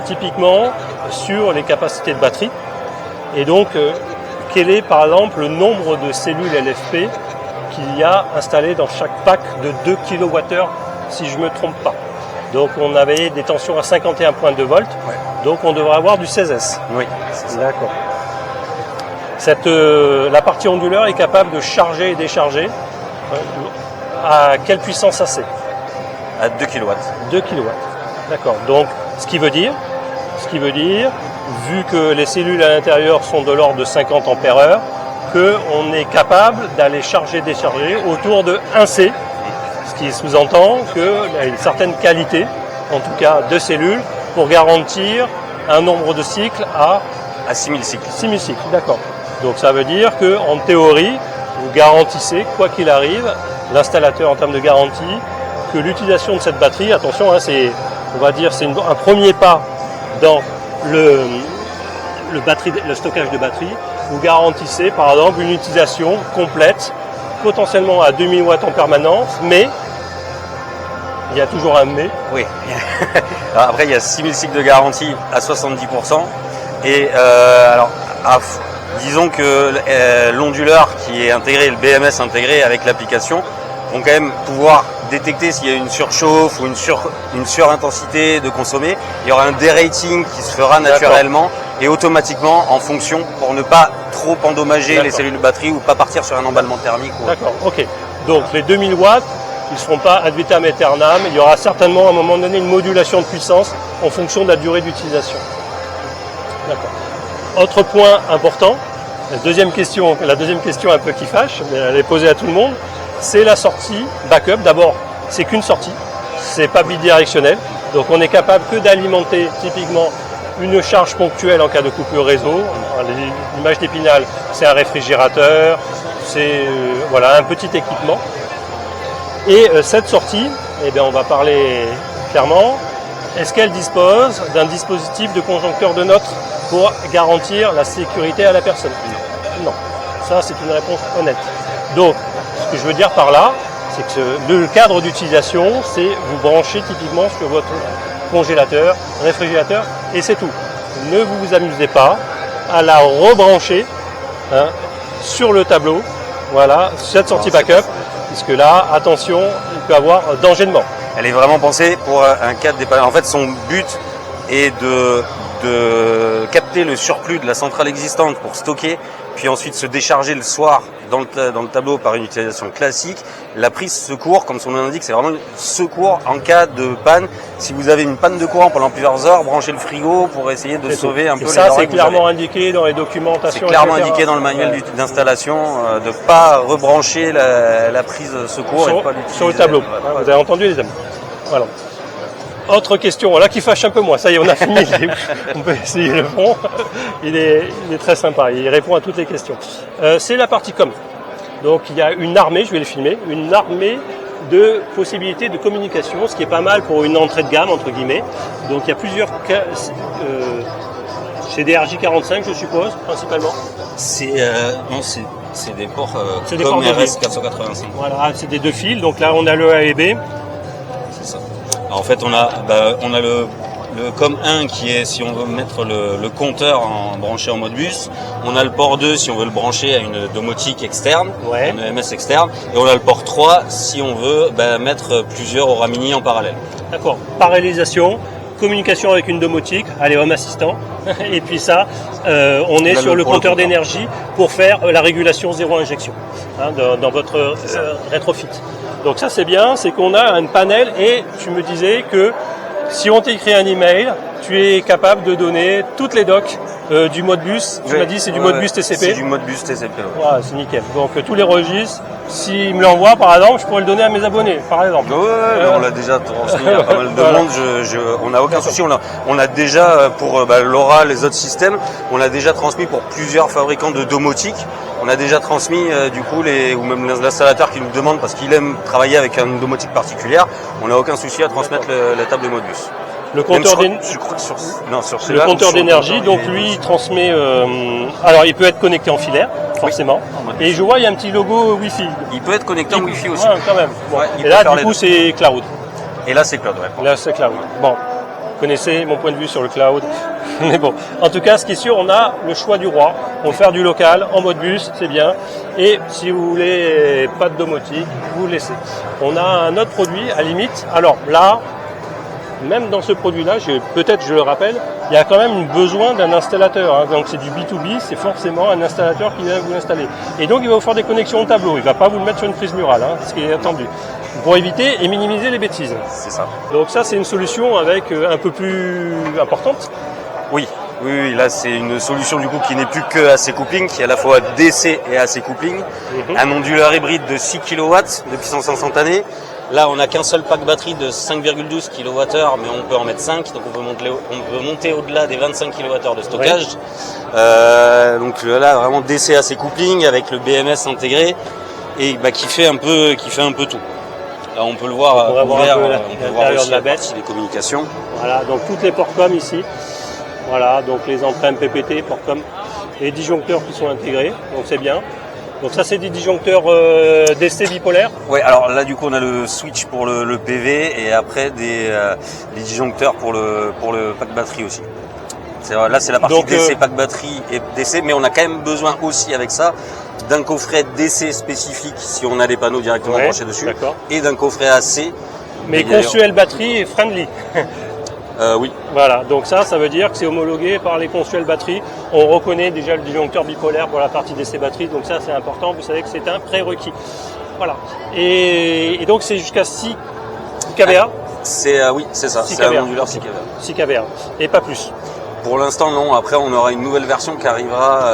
typiquement sur les capacités de batterie. Et donc, quel est par exemple le nombre de cellules LFP qu'il y a installées dans chaque pack de 2 kWh, si je ne me trompe pas. Donc on avait des tensions à 51,2 volts, ouais. Donc on devrait avoir du 16S. Oui, c'est ça. D'accord. La partie onduleur est capable de charger et décharger à quelle puissance AC? À 2 kW. 2 kW. D'accord. Donc ce qui veut dire, vu que les cellules à l'intérieur sont de l'ordre de 50 ampères-heure, qu'on est capable d'aller charger-décharger autour de 1C, ce qui sous-entend qu'il y a une certaine qualité, en tout cas de cellules, pour garantir un nombre de cycles à 6000 cycles. 6000 cycles, d'accord. Donc ça veut dire qu'en théorie, vous garantissez, quoi qu'il arrive, l'installateur en termes de garantie, que l'utilisation de cette batterie, attention, c'est un premier pas dans le stockage de batterie. Vous garantissez par exemple une utilisation complète, potentiellement à 2000 watts en permanence, mais il y a toujours un mais. Oui. Alors après, il y a 6000 cycles de garantie à 70%. Et disons que l'onduleur qui est intégré, le BMS intégré avec l'application, vont quand même pouvoir détecter s'il y a une surchauffe ou une surintensité de consommer. Il y aura un dérating qui se fera naturellement et automatiquement en fonction pour ne pas trop endommager les cellules de batterie ou pas partir sur un emballement thermique. D'accord, ok. Donc les 2000 watts, ils ne seront pas ad vitam aeternam. Il y aura certainement à un moment donné une modulation de puissance en fonction de la durée d'utilisation. D'accord. Autre point important, la deuxième question un peu qui fâche, mais elle est posée à tout le monde, c'est la sortie backup. D'abord, c'est qu'une sortie, c'est pas bidirectionnel. Donc on est capable que d'alimenter typiquement une charge ponctuelle en cas de coupure réseau. L'image d'Épinal, c'est un réfrigérateur, c'est un petit équipement. Et cette sortie, on va parler clairement, est-ce qu'elle dispose d'un dispositif de conjoncteur de notes pour garantir la sécurité à la personne? Non. Ça, c'est une réponse honnête. Donc, ce que je veux dire par là, c'est que le cadre d'utilisation, c'est vous branchez typiquement sur votre congélateur, réfrigérateur, et c'est tout. Ne vous amusez pas à la rebrancher sur le tableau, cette sortie backup, puisque là, attention, il peut y avoir danger de mort. Elle est vraiment pensée pour un cas de dépannage. En fait, son but est de capter le surplus de la centrale existante pour stocker, puis ensuite se décharger le soir dans le tableau par une utilisation classique. La prise secours, comme son nom l'indique, c'est vraiment secours en cas de panne. Si vous avez une panne de courant pendant plusieurs heures, branchez le frigo pour essayer de sauver un peu les ça, c'est clairement indiqué dans les documentations. C'est clairement indiqué dans le manuel d'installation de ne pas rebrancher la prise secours et de pas l'utiliser sur le tableau. Voilà. Vous avez entendu, les amis. Voilà. Autre question, là qui fâche un peu moins. Ça y est, on a fini. On peut essayer le fond. Il est très sympa. Il répond à toutes les questions. C'est la partie com. Donc il y a une armée, je vais le filmer, une armée de possibilités de communication, ce qui est pas mal pour une entrée de gamme entre guillemets. Donc il y a plusieurs c'est des RJ45, je suppose, principalement. C'est des ports C'est des comme ports de RS485. Voilà, c'est des 2 fils. Donc là on a le A et B. C'est ça. Alors, en fait, on a le COM1 qui est si on veut mettre le compteur branché en Modbus. On a le port 2 si on veut le brancher à une domotique externe, une EMS externe. Et on a le port 3 si on veut mettre plusieurs Aura Mini en parallèle. D'accord. Parallélisation, communication avec une domotique, allez, homme assistant. Et puis ça, on est sur le compteur d'énergie pour faire la régulation zéro injection dans votre rétrofit. Donc ça c'est bien, c'est qu'on a un panel et tu me disais que si on t'écrit un email, tu es capable de donner toutes les docs du Modbus. Tu m'as dit c'est du Modbus TCP. C'est du Modbus TCP. Voilà, c'est nickel. Donc tous les registres, s'ils me l'envoient par exemple, je pourrais le donner à mes abonnés, par exemple. On l'a déjà transmis à pas mal de monde. On n'a aucun souci. On a déjà pour LoRa, les autres systèmes, on a déjà transmis pour plusieurs fabricants de domotique. On a déjà transmis du coup ou même l'installateur qui nous demande parce qu'il aime travailler avec une domotique particulière. On n'a aucun souci à transmettre la table de Modbus. Le compteur d'énergie, donc lui il transmet. Alors il peut être connecté en filaire, forcément. Oui. Et je vois il y a un petit logo Wi-Fi. Il peut être connecté en Wi-Fi aussi. Ouais, quand même. Bon. Ouais, et là du coup c'est cloud. Et là c'est cloud, ouais. Là c'est cloud. Bon, vous connaissez mon point de vue sur le cloud. Mais bon, en tout cas, ce qui est sûr, on a le choix du roi. On va faire du local en Modbus, c'est bien. Et si vous voulez pas de domotique, vous laissez. On a un autre produit à limite. Alors là, même dans ce produit-là, peut-être je le rappelle, il y a quand même besoin d'un installateur. Donc c'est du B2B, c'est forcément un installateur qui vient vous l'installer. Et donc il va vous faire des connexions au tableau. Il ne va pas vous le mettre sur une prise murale, ce qui est attendu. Pour éviter et minimiser les bêtises. C'est ça. Donc ça, c'est une solution avec un peu plus importante. Oui, là c'est une solution du coup qui n'est plus que AC coupling, qui est à la fois DC et AC coupling. Un onduleur hybride de 6 kW de puissance instantanée. Là on n'a qu'un seul pack batterie de 5,12 kWh, mais on peut en mettre 5, donc on peut monter au-delà des 25 kWh de stockage. Donc là vraiment DC AC coupling avec le BMS intégré et qui fait un peu tout. Là, on peut le voir ouvert, on peut voir aussi la partie des communications. Voilà, donc toutes les ports-com ici. Voilà, donc les entrées MPPT, ports-com, les disjoncteurs qui sont intégrés, donc c'est bien. Donc ça c'est des disjoncteurs DC bipolaires. Oui, alors là du coup on a le switch pour le PV et après les disjoncteurs pour le pack batterie aussi. Là c'est la partie donc, DC, pack batterie et DC, mais on a quand même besoin aussi avec ça d'un coffret DC spécifique si on a les panneaux directement branchés dessus et d'un coffret AC. Mais consuel batterie et friendly. Oui. Voilà, donc ça veut dire que c'est homologué par les consuels batteries. On reconnaît déjà le disjoncteur bipolaire pour la partie DC batterie, donc ça c'est important, vous savez que c'est un prérequis. Voilà. Et donc c'est jusqu'à 6 kVA. Oui, c'est ça, c'est un onduleur 6 kVA. 6 kVA, et pas plus. Pour l'instant non, après on aura une nouvelle version qui arrivera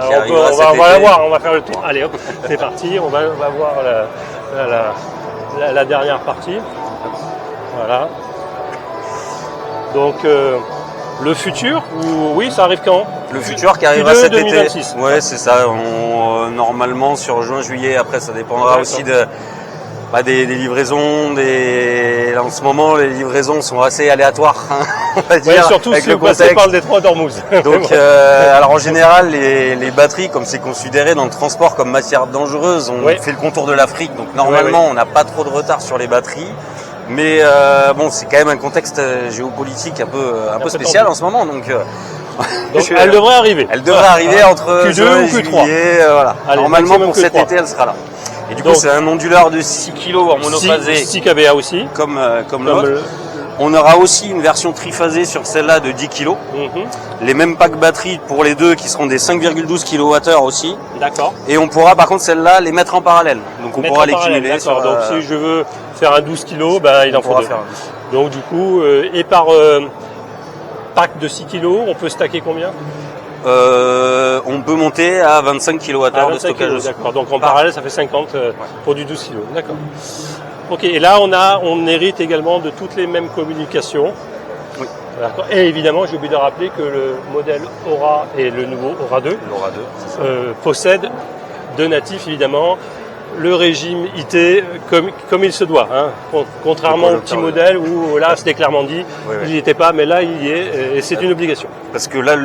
on va la voir, on va faire le tour. Allez hop, c'est parti, on va voir la dernière partie. Voilà. Donc le futur, oui, ça arrive quand ? Le futur qui arrivera cet 2026. été. Ouais, c'est ça. Normalement sur juin-juillet. Après, ça dépendra aussi des livraisons. Là, en ce moment, les livraisons sont assez aléatoires, on va dire. Surtout avec si vous passez par le détroit d'Ormuz. Donc, alors en général, les batteries, comme c'est considéré dans le transport comme matière dangereuse, on fait le contour de l'Afrique. Donc normalement, on n'a pas trop de retard sur les batteries. Mais c'est quand même un contexte géopolitique un peu spécial en ce moment, donc elle devrait arriver. Elle devrait arriver entre Q2 ou Q3. Voilà. Allez, normalement pour cet été, elle sera là. Et du coup, c'est un onduleur de 6 kg en monophasé. 6 kVA aussi. Comme l'autre. On aura aussi une version triphasée sur celle-là de 10 kg. Les mêmes packs batteries pour les deux qui seront des 5,12 kWh aussi. D'accord. Et on pourra par contre celle-là les mettre en parallèle. Donc on pourra les cumuler. D'accord. Donc si je veux faire un 12 kg, ben, il en faut deux. Faire Donc du coup, et par pack de 6 kg, on peut stacker combien? On peut monter à 25 kWh de stockage aussi. D'accord. Donc en parallèle, ça fait 50 pour du 12 kg. D'accord. Ok. Et là, on hérite également de toutes les mêmes communications. Oui. D'accord. Et évidemment, j'ai oublié de rappeler que le modèle Aura et le nouveau Aura 2 possèdent de natif évidemment le régime IT comme il se doit, hein. Contrairement au petit modèle où là c'était clairement dit, il n'y était pas, mais là il y est et c'est une obligation. Parce que là,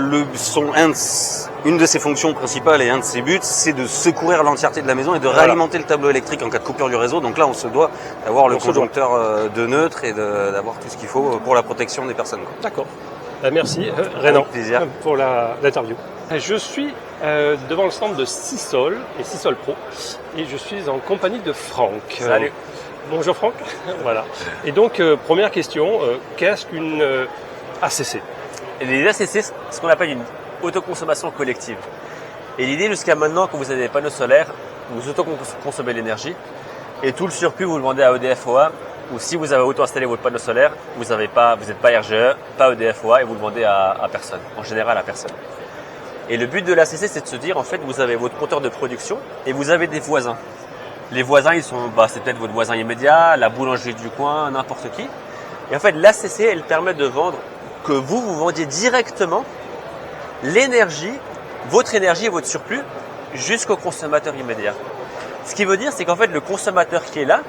une de ses fonctions principales et un de ses buts, c'est de secourir l'entièreté de la maison et de réalimenter le tableau électrique en cas de coupure du réseau. Donc là, on se doit d'avoir le conjoncteur de neutre et d'avoir tout ce qu'il faut pour la protection des personnes. D'accord. Merci Renan plaisir. pour l'interview. Je suis devant le stand de Sisol et Sisol Pro et je suis en compagnie de Franck. Salut. Bonjour Franck. Voilà. Et donc première question, qu'est-ce qu'une ACC? Les ACC, c'est ce qu'on appelle une autoconsommation collective. Et l'idée jusqu'à maintenant, quand vous avez des panneaux solaires, vous autoconsommez l'énergie et tout le surplus vous le vendez à EDF-OA, ou si vous avez auto-installé votre panneau solaire, vous n'êtes pas RGE, pas EDF-OA et vous le vendez à personne, en général à personne. Et le but de l'ACC, c'est de se dire, en fait, vous avez votre compteur de production et vous avez des voisins. Les voisins, c'est peut-être votre voisin immédiat, la boulangerie du coin, n'importe qui. Et en fait, l'ACC, elle permet de vendre, que vous vendiez directement l'énergie, votre énergie et votre surplus jusqu'au consommateur immédiat. Ce qui veut dire, c'est qu'en fait, le consommateur qui est là,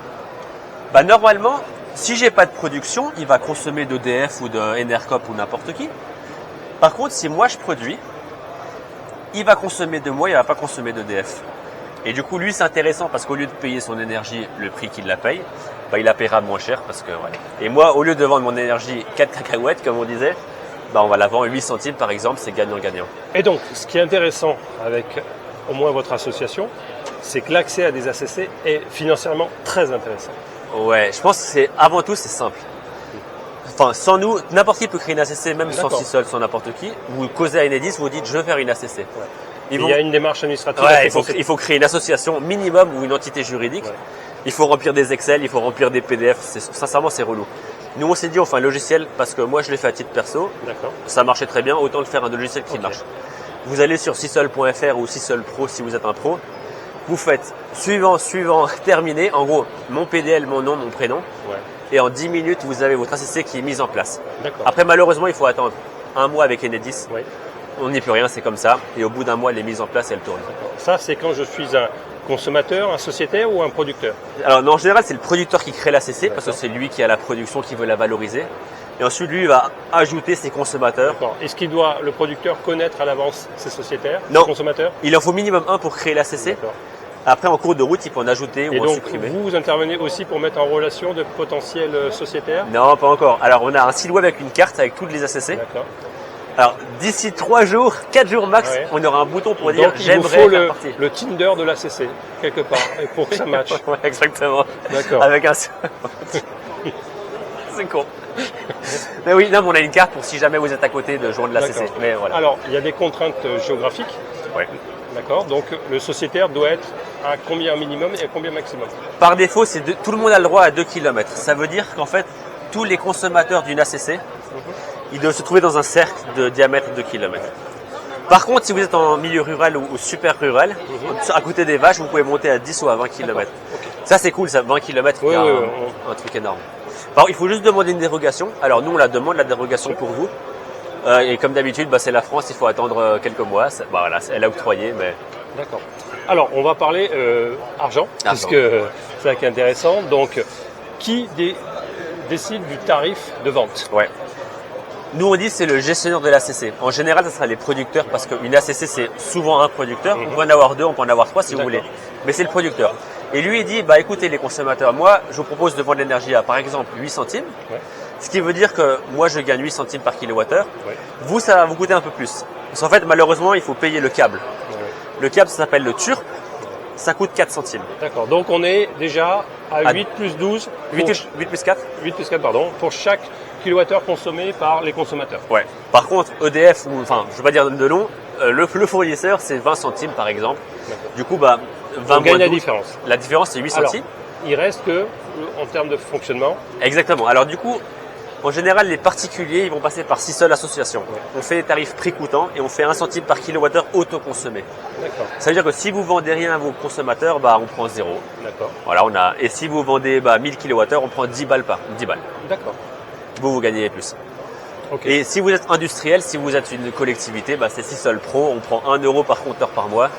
normalement, si j'ai pas de production, il va consommer d'EDF ou de Enercop ou n'importe qui. Par contre, si moi je produis, il va consommer de moi, il va pas consommer d'EDF. Et du coup, lui, c'est intéressant parce qu'au lieu de payer son énergie le prix qu'il la paye, il la paiera moins cher parce que voilà. Et moi, au lieu de vendre mon énergie 4 cacahuètes, comme on disait, on va la vendre 8 centimes par exemple, c'est gagnant-gagnant. Et donc, ce qui est intéressant avec au moins votre association, c'est que l'accès à des ACC est financièrement très intéressant. Ouais, je pense que avant tout, c'est simple. Enfin, sans nous, n'importe qui peut créer une ACC, même sans Sisol, sans n'importe qui. Vous causez à Enedis, vous dites je veux faire une ACC. Ouais. Il y a une démarche administrative. Ouais, il faut créer une association minimum ou une entité juridique. Ouais. Il faut remplir des Excel, il faut remplir des PDF. Sincèrement, c'est relou. Nous, on s'est dit on fait un logiciel parce que moi, je l'ai fait à titre perso. D'accord. Ça marchait très bien, autant le faire un logiciel qui marche. Vous allez sur sisol.fr ou Sisol Pro si vous êtes un pro. Vous faites suivant, terminé. En gros, mon PDL, mon nom, mon prénom. Ouais. Et en 10 minutes, vous avez votre ACC qui est mise en place. Après, malheureusement, il faut attendre un mois avec Enedis. Ouais. On n'y peut rien, c'est comme ça. Et au bout d'un mois, elle est mise en place et elle tourne. Ça, c'est quand je suis un consommateur, un sociétaire ou un producteur? Alors, non, en général, c'est le producteur qui crée l'ACC parce que c'est lui qui a la production, qui veut la valoriser. Et ensuite, lui, il va ajouter ses consommateurs. Est-ce qu'il doit, le producteur, connaître à l'avance ses sociétaires, ses consommateurs? Il en faut minimum un pour créer l'ACC. Après, en cours de route, il peut en ajouter ou en supprimer. Et donc, vous intervenez aussi pour mettre en relation de potentiels sociétaires? Non, pas encore. Alors, on a un site web avec une carte avec toutes les ACC. D'accord. Alors, d'ici 3 jours, 4 jours max, on aura un bouton pour dire j'aimerais faire partie. Le Tinder de l'ACC, quelque part, et pour que ça matche. Ouais, exactement. D'accord. Avec un... C'est con. Mais oui, non, mais on a une carte pour si jamais vous êtes à côté de joindre l'ACC. Mais voilà. Alors, il y a des contraintes géographiques. Oui. D'accord. Donc, le sociétaire doit être à combien minimum et à combien maximum? Par défaut, tout le monde a le droit à 2 km. Ça veut dire qu'en fait, tous les consommateurs d'une ACC, ils doivent se trouver dans un cercle de diamètre de 2 km. Par contre, si vous êtes en milieu rural ou super rural, à côté des vaches, vous pouvez monter à 10 ou à 20 km. Okay. Ça, c'est cool, ça, 20 km, c'est un truc énorme. Alors, il faut juste demander une dérogation. Alors, nous, on la demande, la dérogation pour vous. Et comme d'habitude, c'est la France, il faut attendre quelques mois. Voilà, elle a octroyé, mais... D'accord. Alors, on va parler argent, puisque c'est ça qui est intéressant. Donc, qui décide du tarif de vente? Ouais. Nous, on dit c'est le gestionnaire de l'ACC. En général, ça sera les producteurs parce qu'une ACC, c'est souvent un producteur. On peut en avoir 2, on peut en avoir 3 si vous voulez. Mais c'est le producteur. Et lui, il dit, écoutez les consommateurs, moi, je vous propose de vendre l'énergie à, par exemple, 8 centimes. Ouais. Ce qui veut dire que moi, je gagne 8 centimes par kilowattheure. Ouais. Vous, ça va vous coûter un peu plus. Parce qu'en fait, malheureusement, il faut payer le câble. Ouais. Le câble, ça s'appelle le TURP. Ça coûte 4 centimes. D'accord. Donc, on est déjà à 8 plus 12. 8 plus 4 8 plus 4, pardon. Pour chaque kilowattheure consommé par les consommateurs. Ouais. Par contre, EDF, ou enfin, je vais pas dire de nom, le fournisseur, c'est 20 centimes par exemple. Du coup, 20 On gagne la 12, différence. La différence, c'est 8 Alors, centimes. il reste que, en termes de fonctionnement, Exactement. Alors du coup, en général, les particuliers, ils vont passer par 6 seules associations. On fait des tarifs prix coûtant et on fait 1 centime par kilowattheure autoconsommé. d'accord, Ça veut dire que si vous vendez rien à vos consommateurs, on prend 0. d'accord, Voilà, et si vous vendez 1000 kWh, on prend 10 balles par 10 balles. d'accord. Vous gagnez plus. Ok. Et si vous êtes industriel, si vous êtes une collectivité, c'est 6 seuls pro, on prend 1 euro par compteur par mois.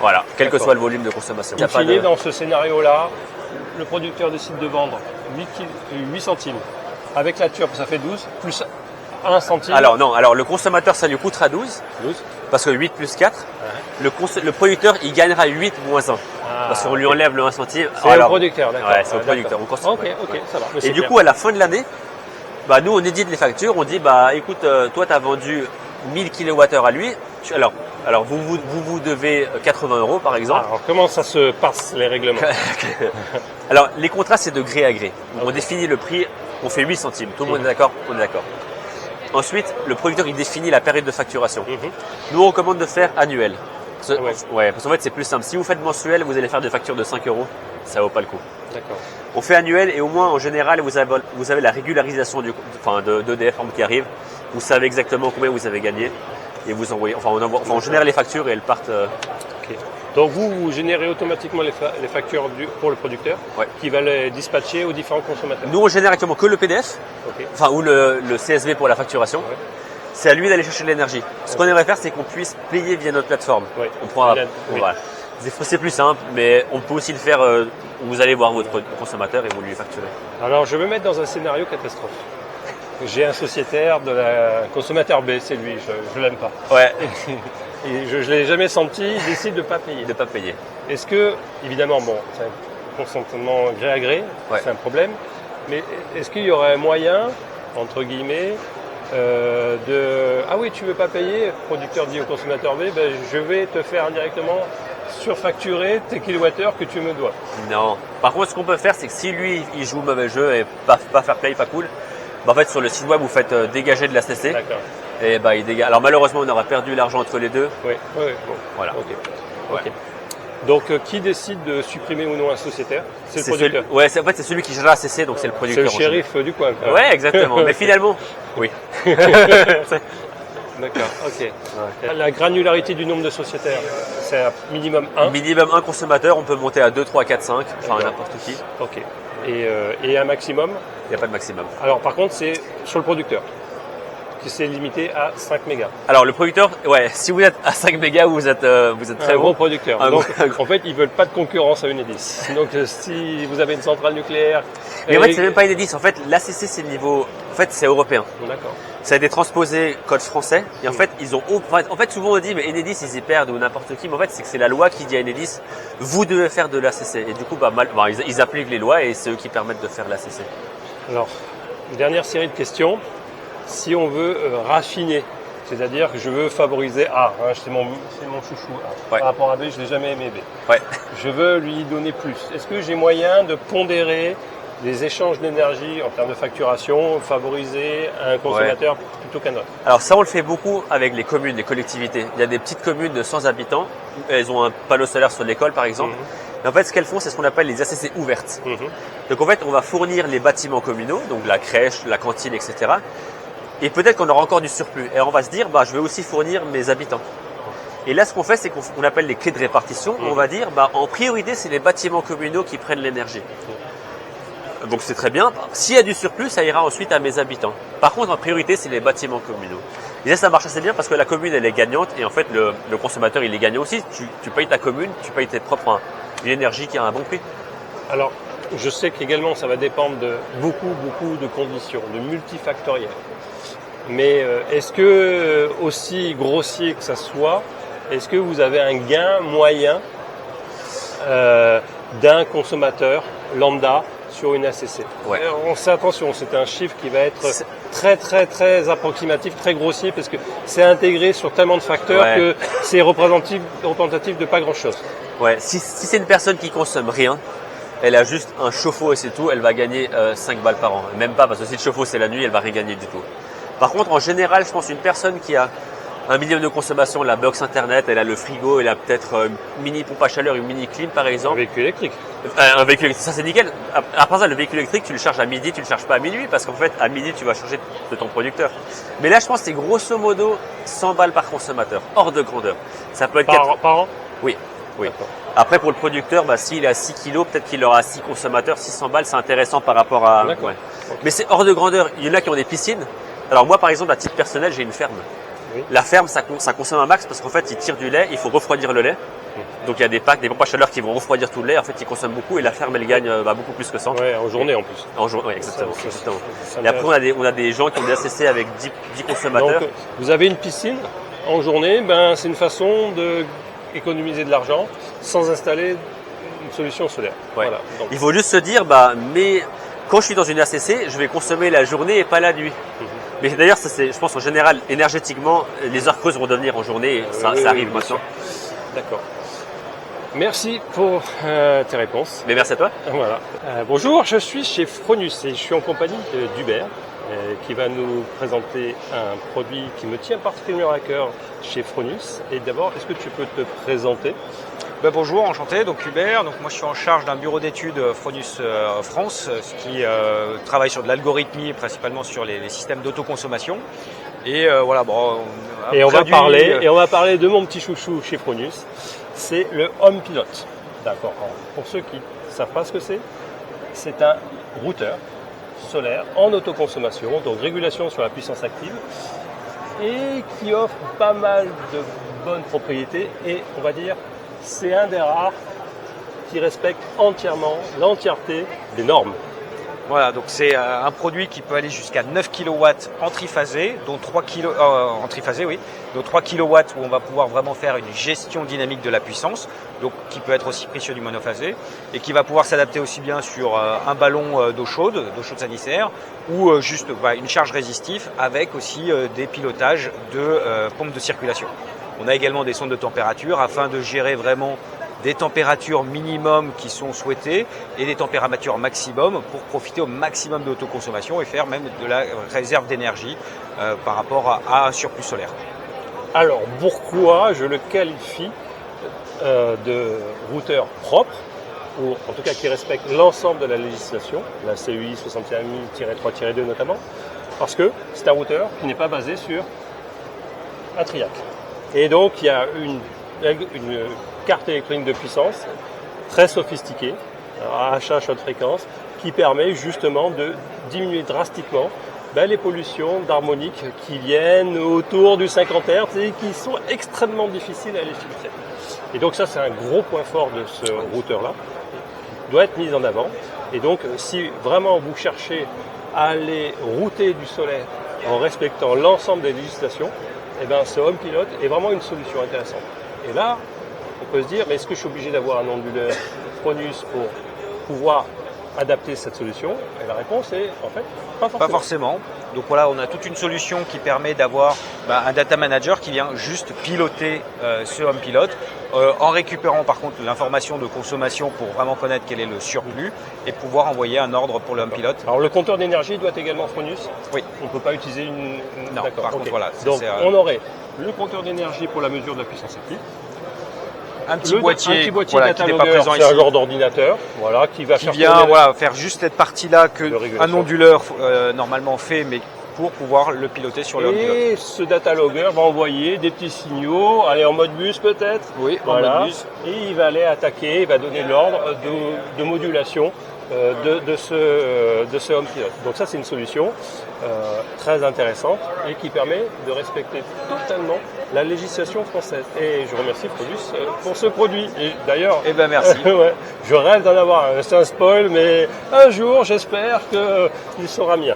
Voilà, quel que D'accord. soit le volume de consommation. In fine, dans ce scénario-là, le producteur décide de vendre 8 centimes. Avec la turbe, ça fait 12, plus 1 centime. Alors non, le consommateur, ça lui coûtera 12, 12. parce que 8 plus 4, le producteur, il gagnera 8 moins 1. Parce qu'on lui enlève le 1 centime. C'est le producteur, d'accord. Ouais, c'est au producteur. On consomme. Ok, ça va. Et du coup, à la fin de l'année, nous, on édite les factures, on dit, écoute, toi, tu as vendu 1000 kWh à lui. Alors vous devez 80 euros, par exemple. Alors, comment ça se passe, les règlements? Alors, les contrats, c'est de gré à gré. On définit le prix, on fait 8 centimes. Tout le monde est d'accord? On est d'accord. Ensuite, le producteur, il définit la période de facturation. Nous, on recommande de faire annuel. Parce qu'en fait, c'est plus simple. Si vous faites mensuel, vous allez faire des factures de 5 euros. Ça vaut pas le coup. D'accord. On fait annuel et au moins, en général, vous avez la régularisation d'EDF qui arrive. Vous savez exactement combien vous avez gagné. Et vous envoyez, on génère les factures et elles partent. Ok. Donc vous générez automatiquement les factures pour le producteur, qui va les dispatcher aux différents consommateurs. Nous, on génère actuellement que le PDF, ou le CSV pour la facturation. Ouais. C'est à lui d'aller chercher de l'énergie. Ce qu'on aimerait faire, c'est qu'on puisse payer via notre plateforme. Ouais. On prend, voilà. C'est plus simple, mais on peut aussi le faire. Vous allez voir votre consommateur et vous lui facturez. Alors je vais me mettre dans un scénario catastrophe. J'ai un sociétaire de la consommateur B, c'est lui, je l'aime pas. Ouais. Et je l'ai jamais senti, il décide de pas payer. De pas payer. Est-ce que, évidemment, c'est un consentement gré à gré, c'est un problème, mais est-ce qu'il y aurait un moyen, entre guillemets, ah oui, tu veux pas payer, producteur dit au consommateur B, je vais te faire indirectement surfacturer tes kilowattheures que tu me dois. Non. Par contre, ce qu'on peut faire, c'est que si lui, il joue mauvais jeu et pas fair play, pas cool, en fait, sur le site web, vous faites dégager de la CC. D'accord. Et il dégage. Alors malheureusement, on aura perdu l'argent entre les deux. Oui. Bon. Voilà. Ok. Donc, qui décide de supprimer ou non un sociétaire? C'est le producteur. C'est celui qui gère la CC, donc c'est le producteur. C'est le shérif du coin. Ouais, exactement. Mais finalement, oui. D'accord, ok. La granularité du nombre de sociétaires, c'est un minimum 1. Minimum 1 consommateur, on peut monter à 2, 3, 4, 5, enfin n'importe qui. Ok. Et un maximum? Il n'y a pas de maximum. Alors par contre, c'est sur le producteur, qui c'est limité à 5 mégas. Alors le producteur, si vous êtes à 5 mégas, vous êtes très un bon. gros producteur. Donc en fait, ils veulent pas de concurrence à Enedis. Donc si vous avez une centrale nucléaire... Mais en fait, c'est même pas Enedis. En fait, l'ACC, c'est le niveau... En fait, c'est européen. D'accord. Ça a été transposé code français. Et en fait, souvent on dit, mais Enedis, ils y perdent ou n'importe qui. Mais en fait, c'est que c'est la loi qui dit à Enedis, vous devez faire de l'ACC. Et du coup, ils appliquent les lois et c'est eux qui permettent de faire l'ACC. Alors, une dernière série de questions. Si on veut raffiner, c'est-à-dire que je veux favoriser A, c'est mon chouchou A. Par rapport à B, je n'ai jamais aimé B. Ouais. Je veux lui donner plus. Est-ce que j'ai moyen de pondérer les échanges d'énergie en termes de facturation, favoriser un consommateur plutôt qu'un autre? Alors ça, on le fait beaucoup avec les communes, les collectivités. Il y a des petites communes de 100 habitants. Elles ont un panneau solaire sur l'école, par exemple. Et en fait, ce qu'elles font, c'est ce qu'on appelle les ACC ouvertes. Donc en fait, on va fournir les bâtiments communaux, donc la crèche, la cantine, etc. Et peut-être qu'on aura encore du surplus. Et on va se dire, je vais aussi fournir mes habitants. Et là, ce qu'on fait, c'est qu'on appelle les clés de répartition. On va dire, en priorité, c'est les bâtiments communaux qui prennent l'énergie. Donc c'est très bien. S'il y a du surplus, ça ira ensuite à mes habitants. Par contre, en priorité, c'est les bâtiments communaux. Et là, ça marche assez bien parce que la commune, elle est gagnante. Et en fait, le consommateur, il est gagnant aussi. Tu payes ta commune, tu payes tes propres une énergie qui a un bon prix. Alors, je sais qu'également, ça va dépendre de beaucoup de conditions, de multifactoriel. Mais est-ce que, aussi grossier que ça soit, est-ce que vous avez un gain moyen d'un consommateur lambda sur une ACC? On sait, attention, c'est un chiffre qui va être très approximatif, très grossier, parce que c'est intégré sur tellement de facteurs que c'est représentatif de pas grand-chose. Ouais, si c'est une personne qui consomme rien, elle a juste un chauffe-eau et c'est tout, elle va gagner 5 balles par an. Même pas, parce que si le chauffe-eau c'est la nuit, elle va rien gagner du tout. Par contre, en général, je pense une personne qui a un minimum de consommation, la box internet, elle a le frigo, elle a peut-être une mini pompe à chaleur, une mini clim par exemple. Un véhicule électrique. Un véhicule électrique, ça c'est nickel. Après ça, le véhicule électrique, tu le charges à midi, tu le charges pas à minuit, parce qu'en fait, à midi, tu vas changer de ton producteur. Mais là, je pense que c'est grosso modo 100 balles par consommateur, hors de grandeur. Ça peut être Par an? Oui, oui. Après, pour le producteur, s'il a 6 kilos, peut-être qu'il aura 6 consommateurs, 600 balles, c'est intéressant par rapport à... D'accord. Ouais. Mais c'est hors de grandeur. Il y en a qui ont des piscines. Alors moi, par exemple, à titre personnel, j'ai une ferme. Oui. La ferme, ça consomme un max parce qu'en fait, ils tirent du lait, il faut refroidir le lait. Donc il y a des packs, des pompes à chaleur qui vont refroidir tout le lait. En fait, ils consomment beaucoup et la ferme, elle gagne beaucoup plus que 100. Ouais, en journée en plus. En journée, ouais, exactement. Ça, exactement. ça Et après, on a des gens qui ont des ACC avec 10 consommateurs. Donc, vous avez une piscine en journée, c'est une façon d'économiser de l'argent sans installer une solution solaire. Ouais. Voilà. Donc, Il faut juste se dire, mais quand je suis dans une ACC, je vais consommer la journée et pas la nuit. Mais d'ailleurs, ça c'est, je pense en général, énergétiquement, les heures creuses vont devenir en journée. Et ça arrive maintenant. D'accord. Merci pour tes réponses. Mais merci à toi. Voilà. Bonjour, je suis chez Fronus et je suis en compagnie d'Hubert qui va nous présenter un produit qui me tient particulièrement à cœur chez Fronus. Et d'abord, est-ce que tu peux te présenter? Bonjour, enchanté, donc Hubert. Donc moi je suis en charge d'un bureau d'études Fronus France qui travaille sur de l'algorithmie, principalement sur les systèmes d'autoconsommation. Et voilà, et on va parler de mon petit chouchou chez Fronus, c'est le Home Pilot. D'accord. Pour ceux qui ne savent pas ce que c'est un routeur solaire en autoconsommation, donc régulation sur la puissance active, et qui offre pas mal de bonnes propriétés. Et on va dire, c'est un des rares qui respecte entièrement l'entièreté des normes. Voilà, donc c'est un produit qui peut aller jusqu'à 9 kW en triphasé, dont 3 kW où on va pouvoir vraiment faire une gestion dynamique de la puissance, donc qui peut être aussi pris sur du monophasé, et qui va pouvoir s'adapter aussi bien sur un ballon d'eau chaude sanitaire, ou juste une charge résistive avec aussi des pilotages de pompes de circulation. On a également des sondes de température afin de gérer vraiment des températures minimum qui sont souhaitées et des températures maximum pour profiter au maximum de l'autoconsommation et faire même de la réserve d'énergie par rapport à un surplus solaire. Alors pourquoi je le qualifie de routeur propre, ou en tout cas qui respecte l'ensemble de la législation, la CEI 61.3-2 notamment, parce que c'est un routeur qui n'est pas basé sur un triac. Et donc il y a une carte électronique de puissance très sophistiquée, achat haute fréquence, qui permet justement de diminuer drastiquement les pollutions d'harmonique qui viennent autour du 50 Hz et qui sont extrêmement difficiles à aller filtrer. Et donc ça, c'est un gros point fort de ce routeur-là, qui doit être mis en avant. Et donc, si vraiment vous cherchez à aller router du solaire en respectant l'ensemble des législations, ce Home Pilot est vraiment une solution intéressante. Et là, on peut se dire, mais est-ce que je suis obligé d'avoir un onduleur Fronus pour pouvoir adapter cette solution? Et la réponse est, en fait, pas forcément. Pas forcément. Donc voilà, on a toute une solution qui permet d'avoir un data manager qui vient juste piloter ce Home Pilot en récupérant par contre l'information de consommation pour vraiment connaître quel est le surplus et pouvoir envoyer un ordre pour le Home Pilot. Alors le compteur d'énergie doit être également Fronus? Oui. On ne peut pas utiliser une... Non, par contre voilà. Donc on aurait le compteur d'énergie pour la mesure de la puissance active. Un petit boîtier voilà, qui n'est pas présent ici. C'est un genre d'ordinateur, voilà, qui vient faire juste cette partie-là que un onduleur normalement fait, mais pour pouvoir le piloter sur le Home Pilot. Et ce data logger va envoyer des petits signaux, aller en mode bus peut-être. Oui, voilà, en mode bus. Et il va aller attaquer, il va donner l'ordre de modulation de ce Home Pilot. Donc ça, c'est une solution très intéressante et qui permet de respecter totalement la législation française. Et je remercie Fronus pour ce produit. Et d'ailleurs, merci. Je rêve d'en avoir un. C'est un spoil, mais un jour, j'espère qu'il sera mien.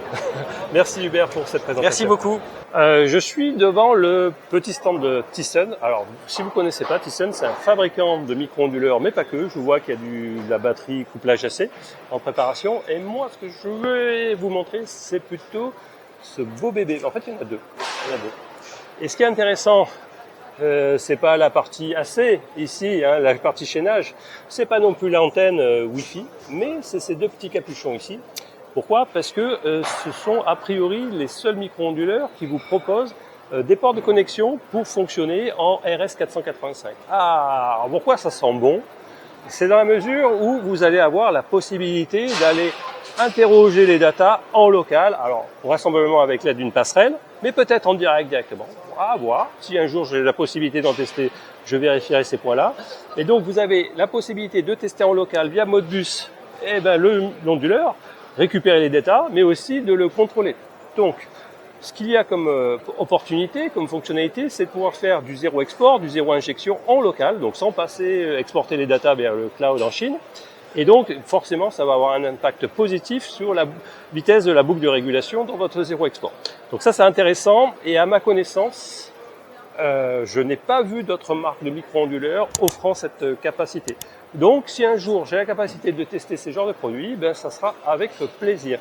Merci Hubert pour cette présentation. Merci beaucoup. Je suis devant le petit stand de Thyssenkrupp. Alors, si vous connaissez pas, Thyssenkrupp, c'est un fabricant de micro-onduleurs, mais pas que. Je vois qu'il y a de la batterie couplage AC en préparation. Et moi, ce que je vais vous montrer, c'est plutôt ce beau bébé. En fait, il y en a deux. Et ce qui est intéressant c'est pas la partie AC ici, hein, la partie chaînage. C'est pas non plus l'antenne Wi-Fi, mais c'est ces deux petits capuchons ici. Pourquoi? Parce que ce sont a priori les seuls micro-onduleurs qui vous proposent des ports de connexion pour fonctionner en RS485. Ah, alors pourquoi ça sent bon? C'est dans la mesure où vous allez avoir la possibilité d'aller interroger les datas en local, alors vraisemblablement avec l'aide d'une passerelle, mais peut-être en direct directement. À voir. Si un jour j'ai la possibilité d'en tester, je vérifierai ces points-là. Et donc vous avez la possibilité de tester en local via Modbus l'onduleur, récupérer les datas, mais aussi de le contrôler. Donc, ce qu'il y a comme opportunité, comme fonctionnalité, c'est de pouvoir faire du zéro export, du zéro injection en local, donc sans passer, exporter les datas vers le cloud en Chine. Et donc, forcément, ça va avoir un impact positif sur la vitesse de la boucle de régulation dans votre zéro export. Donc ça, c'est intéressant. Et à ma connaissance, je n'ai pas vu d'autres marques de micro-onduleurs offrant cette capacité. Donc, si un jour j'ai la capacité de tester ces genres de produits, ben, ça sera avec plaisir.